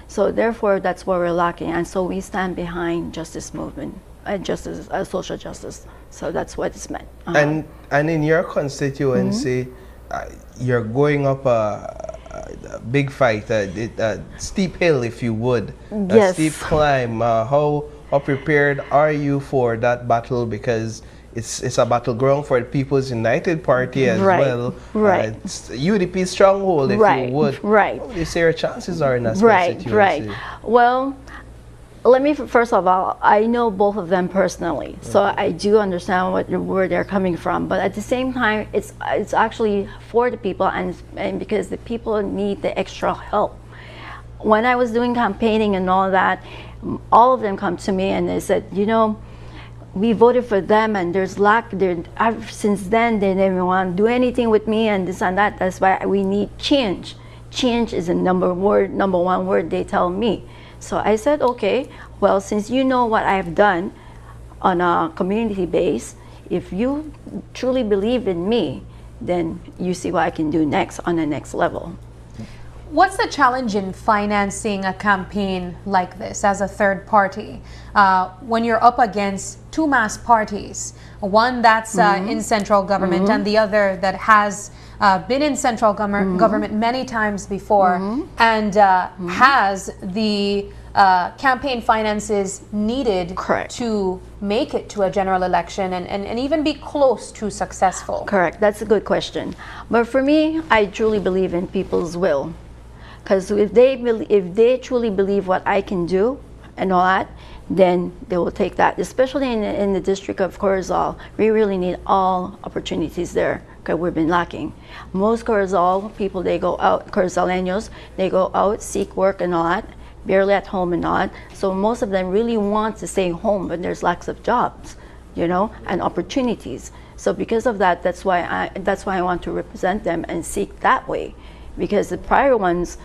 Speaker 28: So therefore, that's what we're lacking, and so we stand behind justice movement, social justice. So that's what it's meant.
Speaker 1: And in your constituency, you're going up a big fight, a steep hill, if you would,
Speaker 28: yes.
Speaker 1: A steep climb. How prepared are you for that battle? Because it's a battleground for the People's United Party as well.
Speaker 28: Right.
Speaker 1: It's UDP stronghold, if you would.
Speaker 28: Right.
Speaker 1: What do you say your chances are in that constituency?
Speaker 28: Right. Well, let me, first of all, I know both of them personally, so I do understand where they're coming from. But at the same time, it's actually for the people, and because the people need the extra help. When I was doing campaigning and all that, all of them come to me and they said, you know, we voted for them, and there's lack there. Since then, they didn't want to do anything with me and this and that. That's why we need change. Change is the number one word they tell me. So I said, okay, well, since you know what I've done on a community base, if you truly believe in me, then you see what I can do next on the next level.
Speaker 3: What's the challenge in financing a campaign like this as a third party when you're up against two mass parties, one that's in central government and the other that has been in central government many times before and has the campaign finances needed to make it to a general election and even be close to successful?
Speaker 28: Correct. That's a good question. But for me, I truly believe in people's will. Because if they truly believe what I can do and all that, then they will take that. Especially in the district of Corozal, we really need all opportunities there because we've been lacking. Most Corozal people, they go out, Corozaleños, they go out, seek work and all that, barely at home and all that. So most of them really want to stay home, but there's lacks of jobs, you know, and opportunities. So because of that, that's why I want to represent them and seek that way. Because the prior ones,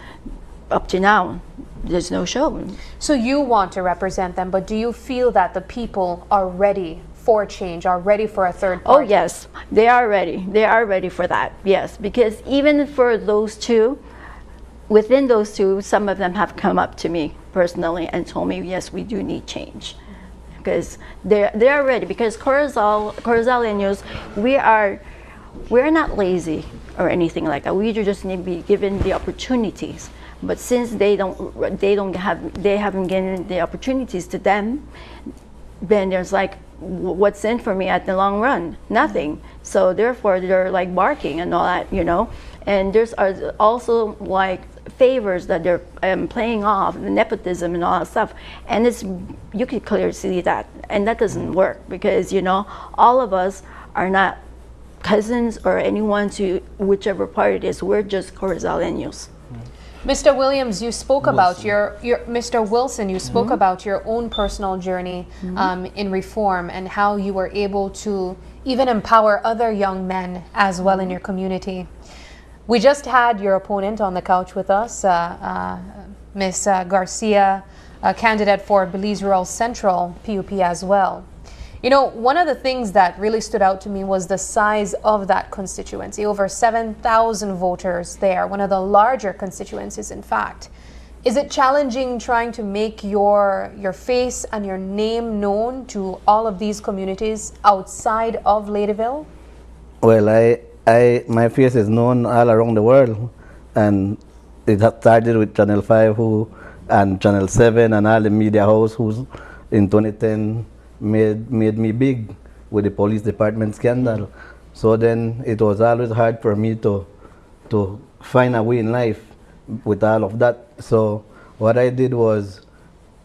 Speaker 28: up to now, there's no show.
Speaker 3: So you want to represent them, but do you feel that the people are ready for change, are ready for a third party?
Speaker 28: Oh yes, they are ready. They are ready for that, yes. Because even for those two, within those two, some of them have come up to me personally and told me, yes, we do need change. Because they are ready. Because Corozaleños, we're not lazy or anything like that. We just need to be given the opportunities. But since they haven't given the opportunities to them, then there's like, what's in for me at the long run? Nothing. So therefore, they're like barking and all that, you know. And there's also like favors that they're playing off, the nepotism and all that stuff. And you can clearly see that, and that doesn't work because, you know, all of us are not cousins or anyone to whichever part it is. We're just Corozaleños.
Speaker 3: Mr. Williams, you spoke about Mr. Wilson, you spoke about your own personal journey in reform and how you were able to even empower other young men as well in your community. We just had your opponent on the couch with us, Ms. Garcia, a candidate for Belize Rural Central PUP as well. You know, one of the things that really stood out to me was the size of that constituency, over 7,000 voters there, one of the larger constituencies, in fact. Is it challenging trying to make your face and your name known to all of these communities outside of Ladyville?
Speaker 29: Well, my face is known all around the world, and it has started with Channel 5 and Channel 7 and all the media house who in 2010 made me big with the police department scandal. So then it was always hard for me to find a way in life with all of that. So what I did was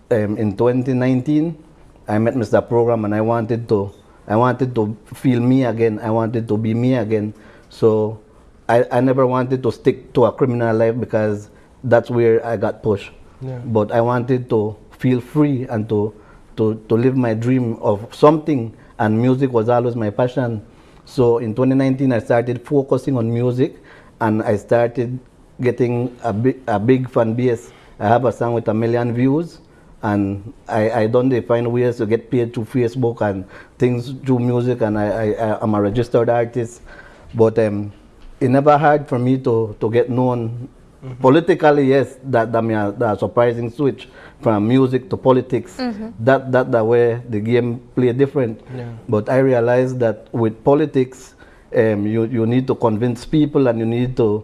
Speaker 29: in 2019 I met Mr. Program, and I wanted to feel me again. I wanted to be me again. So I never wanted to stick to a criminal life because that's where I got pushed. Yeah. But I wanted to feel free and to live my dream of something, and music was always my passion. So in 2019 I started focusing on music, and I started getting a big fan base. I have a song with 1 million views, and I don't find ways to get paid through Facebook and things through music, and I'm a registered artist. But it never hard for me to get known. Politically, yes, that a surprising switch from music to politics. That the way the game play different. Yeah. But I realized that with politics, you need to convince people, and you need to,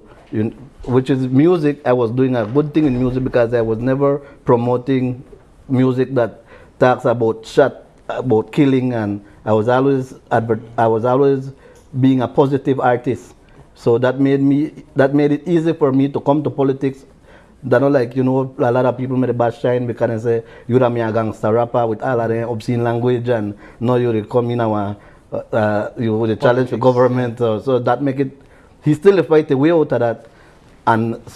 Speaker 29: which is music. I was doing a good thing in music because I was never promoting music that talks about about killing, and I was always being a positive artist. So that made it easy for me to come to politics. That not like, a lot of people made a bad shine because they say you're a gangster rapper with all of the obscene language, and now you come in you with a challenge the government. So that make it, he still fight the way out of that,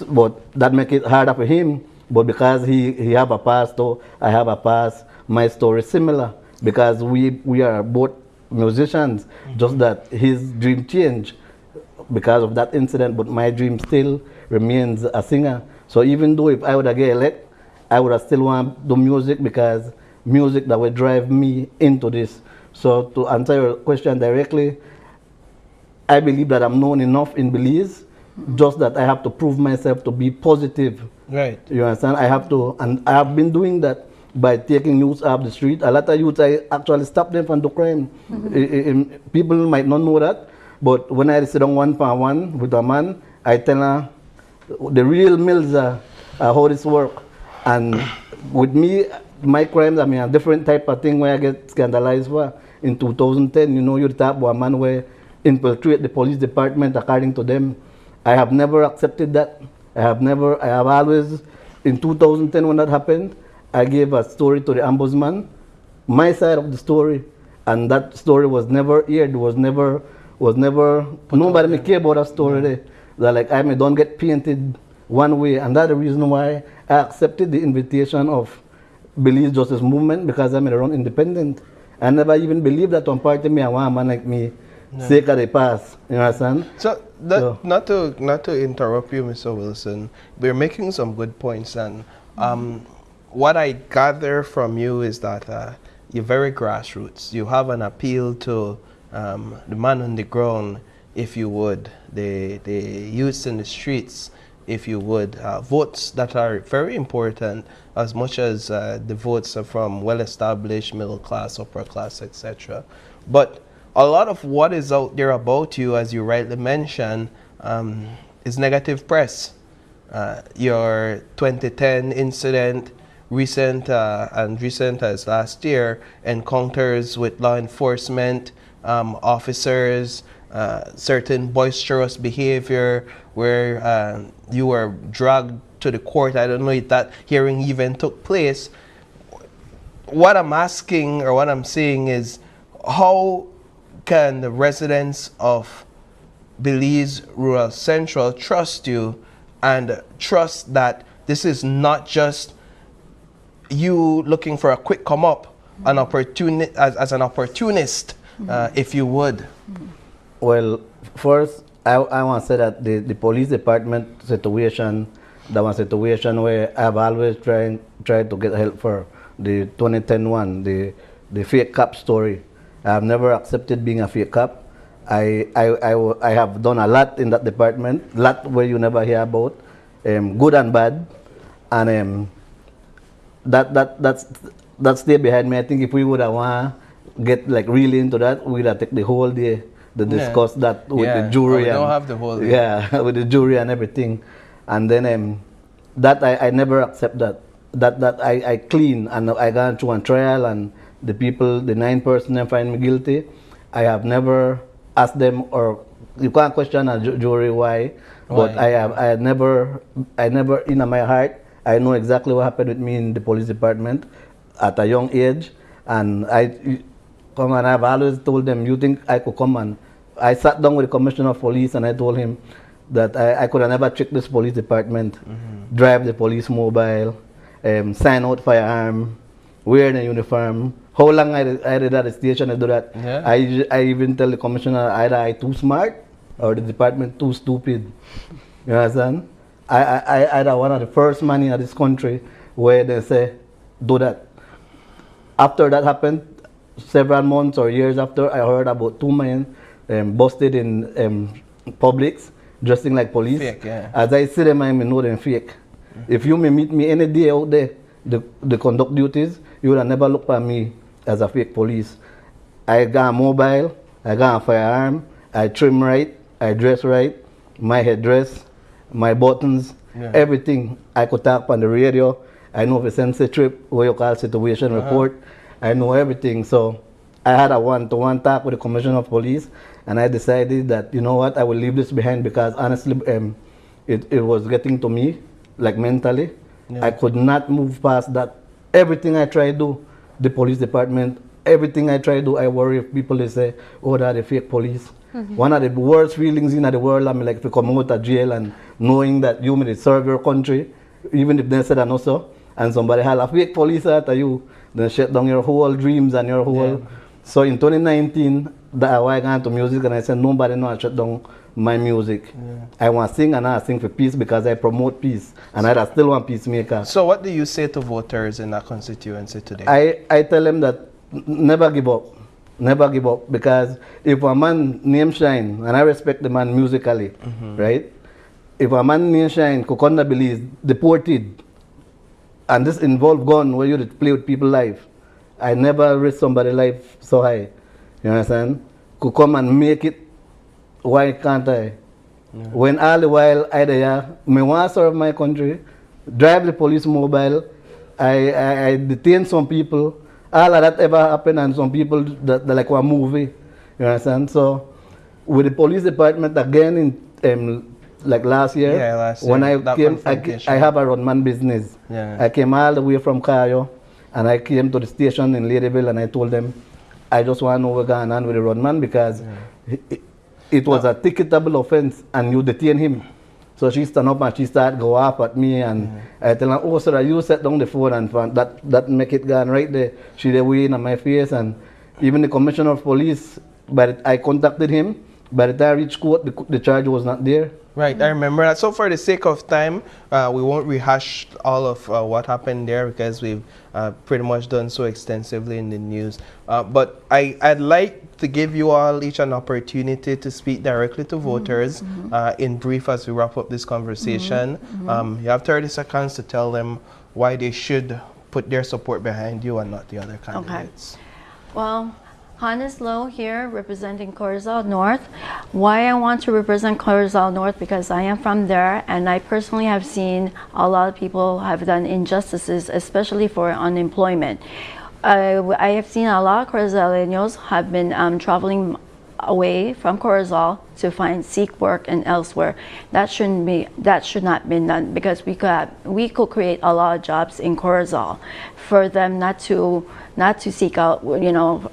Speaker 29: but that make it harder for him. But because he have a past, though I have a past, my story is similar because we are both musicians. Just that his dream changed because of that incident, but my dream still remains a singer. So even though if I would get elected, I would still want to do music because music that will drive me into this. So to answer your question directly, I believe that I'm known enough in Belize, just that I have to prove myself to be positive. Right. You understand? I have to, and I have been doing that by taking youths off the street. A lot of youths, I actually stop them from the crime. People might not know that. But when I sit on one-on-one with a man, I tell her the real mills are how this work. And with me, my crimes, a different type of thing where I get scandalized for. In 2010, you're the type of a man where infiltrate the police department according to them. I have never accepted that. I have always, in 2010 when that happened, I gave a story to the ombudsman, my side of the story, and that story was never aired, nobody may care about that story there. That like I don't get painted one way, and that's the reason why I accepted the invitation of Belize Justice Movement, because I'm around independent. I never even believed that one party me, I want a man like me, sake of the past. You understand?
Speaker 1: So, not to interrupt you, Mr. Wilson, we're making some good points, and what I gather from you is that you're very grassroots. You have an appeal to the man on the ground, if you would, the youths in the streets, if you would, votes that are very important as much as the votes are from well-established middle class, upper class, etc. But a lot of what is out there about you, as you rightly mentioned, is negative press. Your 2010 incident, recent as last year, encounters with law enforcement officers, certain boisterous behavior where you were dragged to the court. I don't know if that hearing even took place. What I'm asking, or what I'm saying, is how can the residents of Belize Rural Central trust you and trust that this is not just you looking for a quick come up, as an opportunist, if you would?
Speaker 29: Well, first, I want to say that the police department situation, that was a situation where I've always tried to get help for the 2010 one, the fake cop story. I have never accepted being a fake cop. I have done a lot in that department, lot where you never hear about, good and bad, and that's stay behind me. I think if we would have want to get like really into that, we'd have take the whole day to discuss that with the jury.
Speaker 1: We don't have the whole day.
Speaker 29: Yeah, with the jury and everything, and then that I never accept that. That I clean and I got through a trial, and the people, the 9 persons find me guilty. I have never asked them, or you can't question a jury why, but I never in my heart, I know exactly what happened with me in the police department at a young age, and I've always told them, you think I could come, and I sat down with the commissioner of police and I told him that I could have never checked this police department, drive the police mobile, sign out firearm, wear a uniform. How long I did at the station, I do that. Yeah. I even tell the commissioner either I too smart or the department too stupid. You understand? I one of the first man in this country where they say, do that. After that happened, several months or years after, I heard about 2 men busted in Publix, dressing like police.
Speaker 1: Fake, yeah.
Speaker 29: As I see them, I know them fake. If you may meet me any day out there, the conduct duties, you would have never looked at me as a fake police. I got a mobile, I got a firearm, I trim right, I dress right, my headdress, my buttons, everything. I could talk on the radio. I know if it's sensor trip, what you call situation report. I know everything. So I had a one-to-one talk with the commissioner of police, and I decided that, you know what, I will leave this behind, because honestly, it was getting to me, like mentally. I could not move past that. Everything I try to do, the police department, everything I try to do, I worry if people they say, oh, they're the fake police. One of the worst feelings in the world, I mean, like to come out of jail and knowing that you may serve your country, even if they said that also, and somebody had a fake police after you, then shut down your whole dreams and your whole. So in 2019, I got into music, and I said, nobody knows I shut down my music. I want to sing, and I sing for peace because I promote peace, and I still want peacemaker.
Speaker 1: So what do you say to voters in that constituency today?
Speaker 29: I tell them that never give up. Never give up, because if a man name shine, and I respect the man musically, right? If a man name shine, Kokunda Belize, deported, and this involve gun where you play with people's life, I never risk somebody's life so high. You understand? Could come and make it, why can't I? When all the while I there, me want to serve my country, drive the police mobile, I detain some people. All of that ever happened, and some people that like a movie, you understand? So with the police department again in like last year, when I came, I have a roadman business. I came all the way from Cayo, and I came to the station in Ladyville, and I told them, I just want to know what's going on with the roadman, because it was a ticketable offense, and you detain him. So she stand up and she start go off at me, and I tell her, oh, sir, you set down the phone, and that make it gone right there. She the way in my face, and even the commissioner of police, but I contacted him. By the time I reached court, the charge was not there.
Speaker 1: Right, I remember that. So for the sake of time, we won't rehash all of what happened there, because we've pretty much done so extensively in the news. But I'd like to give you all each an opportunity to speak directly to voters in brief as we wrap up this conversation. You have 30 seconds to tell them why they should put their support behind you and not the other candidates.
Speaker 28: Okay. Well, Hannes Lowe here, representing Corozal North. Why I want to represent Corozal North, because I am from there, and I personally have seen a lot of people have done injustices, especially for unemployment. I have seen a lot of Corozaleños have been traveling away from Corozal to seek work and elsewhere. That should not be done, because we could create a lot of jobs in Corozal for them not to seek out,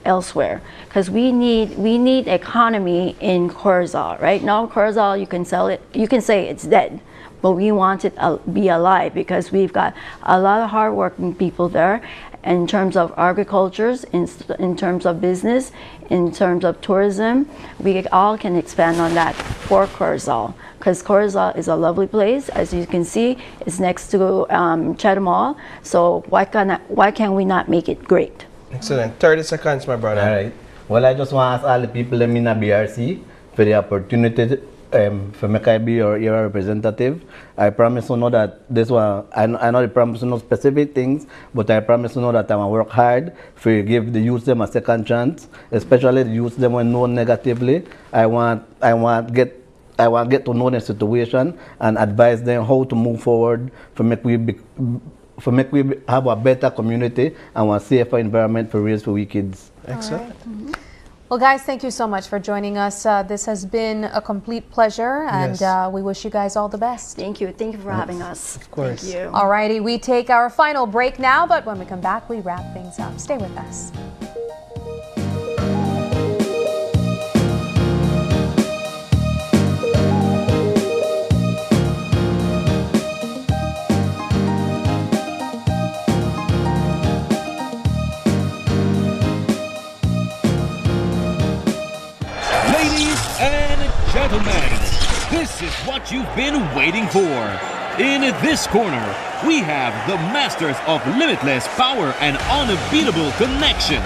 Speaker 28: elsewhere, because we need economy in Corozal. Right now, Corozal, you can say it's dead, but we want it to be alive, because we've got a lot of hardworking people there in terms of agriculture, in terms of business, in terms of tourism. We all can expand on that for Corozal, because Corozal is a lovely place. As you can see, it's next to Cheddar Mall, so why can we not make it great?
Speaker 1: Excellent. 30 seconds, my brother.
Speaker 29: All right. Well, I just want to ask all the people in BRC for the opportunity for me to be your representative. I promise you know that this one, I know I promise you no specific things, but I promise you know that I'm going to work hard for give the youth them a second chance, especially the youth them when known negatively. I want get to know the situation and advise them how to move forward for make we have a better community and a safer environment for raise for we kids.
Speaker 1: Excellent.
Speaker 3: Right. Well, guys, thank you so much for joining us. This has been a complete pleasure, and we wish you guys all the best.
Speaker 28: Thank you. Thank you for having us.
Speaker 1: Of course.
Speaker 28: Thank you.
Speaker 3: All righty, we take our final break now, but when we come back, we wrap things up. Stay with us.
Speaker 8: Gentlemen, this is what you've been waiting for. In this corner, we have the masters of limitless power and unbeatable connection.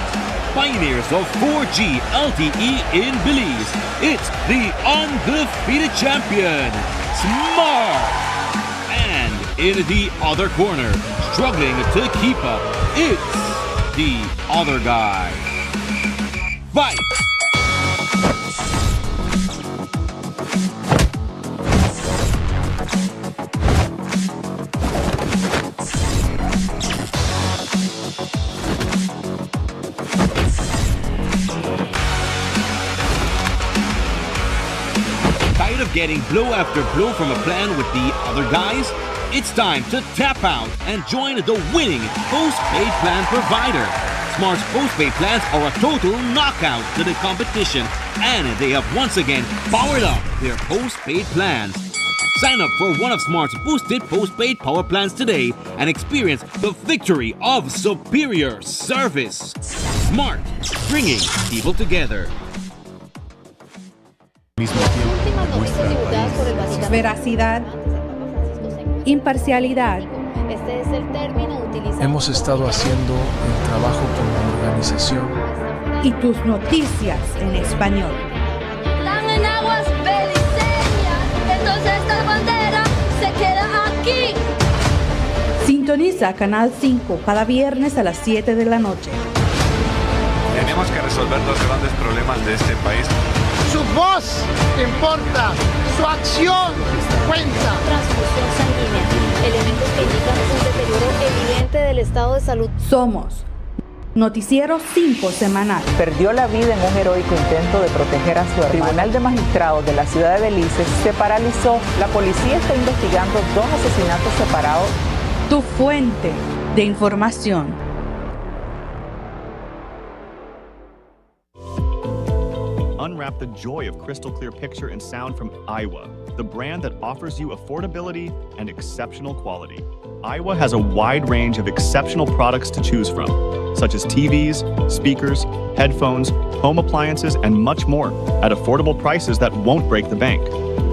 Speaker 8: Pioneers of 4G LTE in Belize. It's the undefeated champion, Smart. And in the other corner, struggling to keep up, it's the other guy, Vying. Of getting blow after blow from a plan with the other guys? It's time to tap out and join the winning postpaid plan provider. Smart's postpaid plans are a total knockout to the competition, and they have once again powered up their postpaid plans. Sign up for one of Smart's boosted postpaid power plans today and experience the victory of superior service. Smart, bringing people together.
Speaker 20: Veracidad, imparcialidad.
Speaker 21: Hemos estado haciendo el trabajo como organización.
Speaker 20: Y tus noticias en español.
Speaker 22: Están en aguas beliceñas, entonces esta bandera se queda aquí.
Speaker 20: Sintoniza Canal 5 cada viernes a las 7 de la noche.
Speaker 23: Tenemos que resolver dos grandes problemas de este país.
Speaker 24: Su voz importa, su acción cuenta.
Speaker 22: Transfusión sanguínea, elementos que indican un deterioro evidente del estado de salud.
Speaker 20: Somos Noticiero 5 semanal.
Speaker 25: Perdió la vida en un heroico intento de proteger a su hermano. El Tribunal de Magistrados de la ciudad de Belice se paralizó. La policía está investigando dos asesinatos separados.
Speaker 20: Tu fuente de información.
Speaker 2: Unwrap the joy of crystal clear picture and sound from Iowa, the brand that offers you affordability and exceptional quality. Iowa has a wide range of exceptional products to choose from, such as TVs, speakers, headphones, home appliances, and much more at affordable prices that won't break the bank.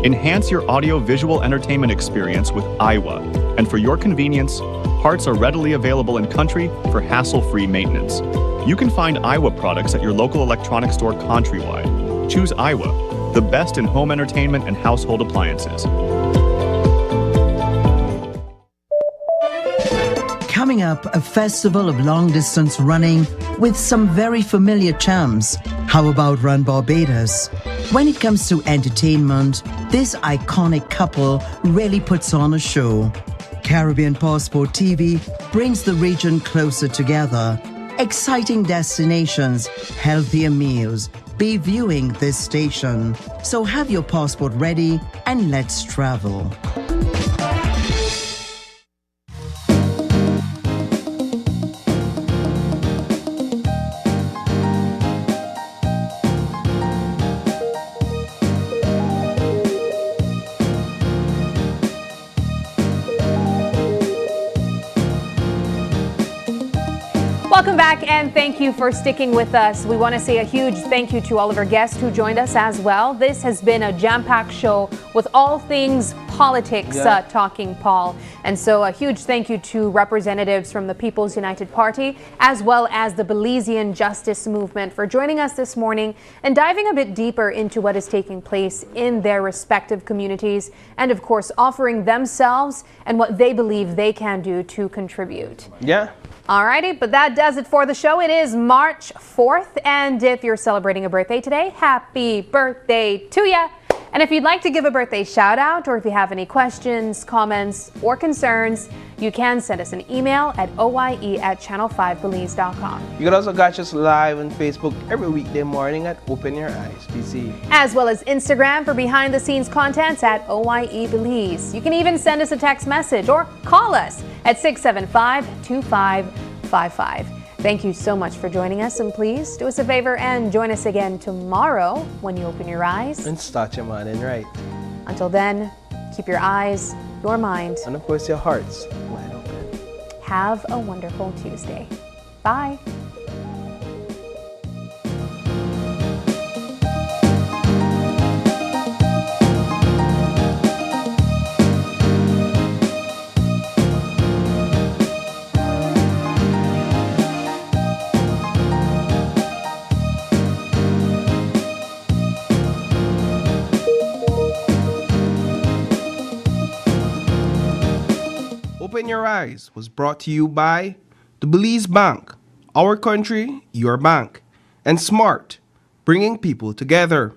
Speaker 2: Enhance your audio-visual entertainment experience with Iowa, and for your convenience, parts are readily available in country for hassle-free maintenance. You can find Iowa products at your local electronics store countrywide. Choose Iowa, the best in home entertainment and household appliances.
Speaker 4: Coming up, a festival of long-distance running with some very familiar champs. How about Run Barbados? When it comes to entertainment, this iconic couple really puts on a show. Caribbean Passport TV brings the region closer together. Exciting destinations, healthier meals. Be viewing this station. So have your passport ready and let's travel.
Speaker 3: Welcome back, and thank you for sticking with us. We want to say a huge thank you to all of our guests who joined us as well. This has been a jam-packed show with all things politics talking, Paul. And so a huge thank you to representatives from the People's United Party as well as the Belizean Justice Movement for joining us this morning and diving a bit deeper into what is taking place in their respective communities and, of course, offering themselves and what they believe they can do to contribute.
Speaker 1: Yeah.
Speaker 3: Alrighty, but that does it for the show. It is March 4th, and if you're celebrating a birthday today, happy birthday to ya. And if you'd like to give a birthday shout out, or if you have any questions, comments, or concerns, you can send us an email at oye@channel5belize.com.
Speaker 1: You can also catch us live on Facebook every weekday morning at Open Your Eyes BC.
Speaker 3: As well as Instagram for behind the scenes contents at OYE Belize. You can even send us a text message or call us at 675-2555. Thank you so much for joining us, and please do us a favor and join us again tomorrow when you open your eyes.
Speaker 1: And start your morning right.
Speaker 3: Until then, keep your eyes, your mind,
Speaker 1: and of course your hearts wide open.
Speaker 3: Have a wonderful Tuesday. Bye.
Speaker 1: Open Your Eyes was brought to you by the Belize Bank, our country, your bank, and Smart, bringing people together.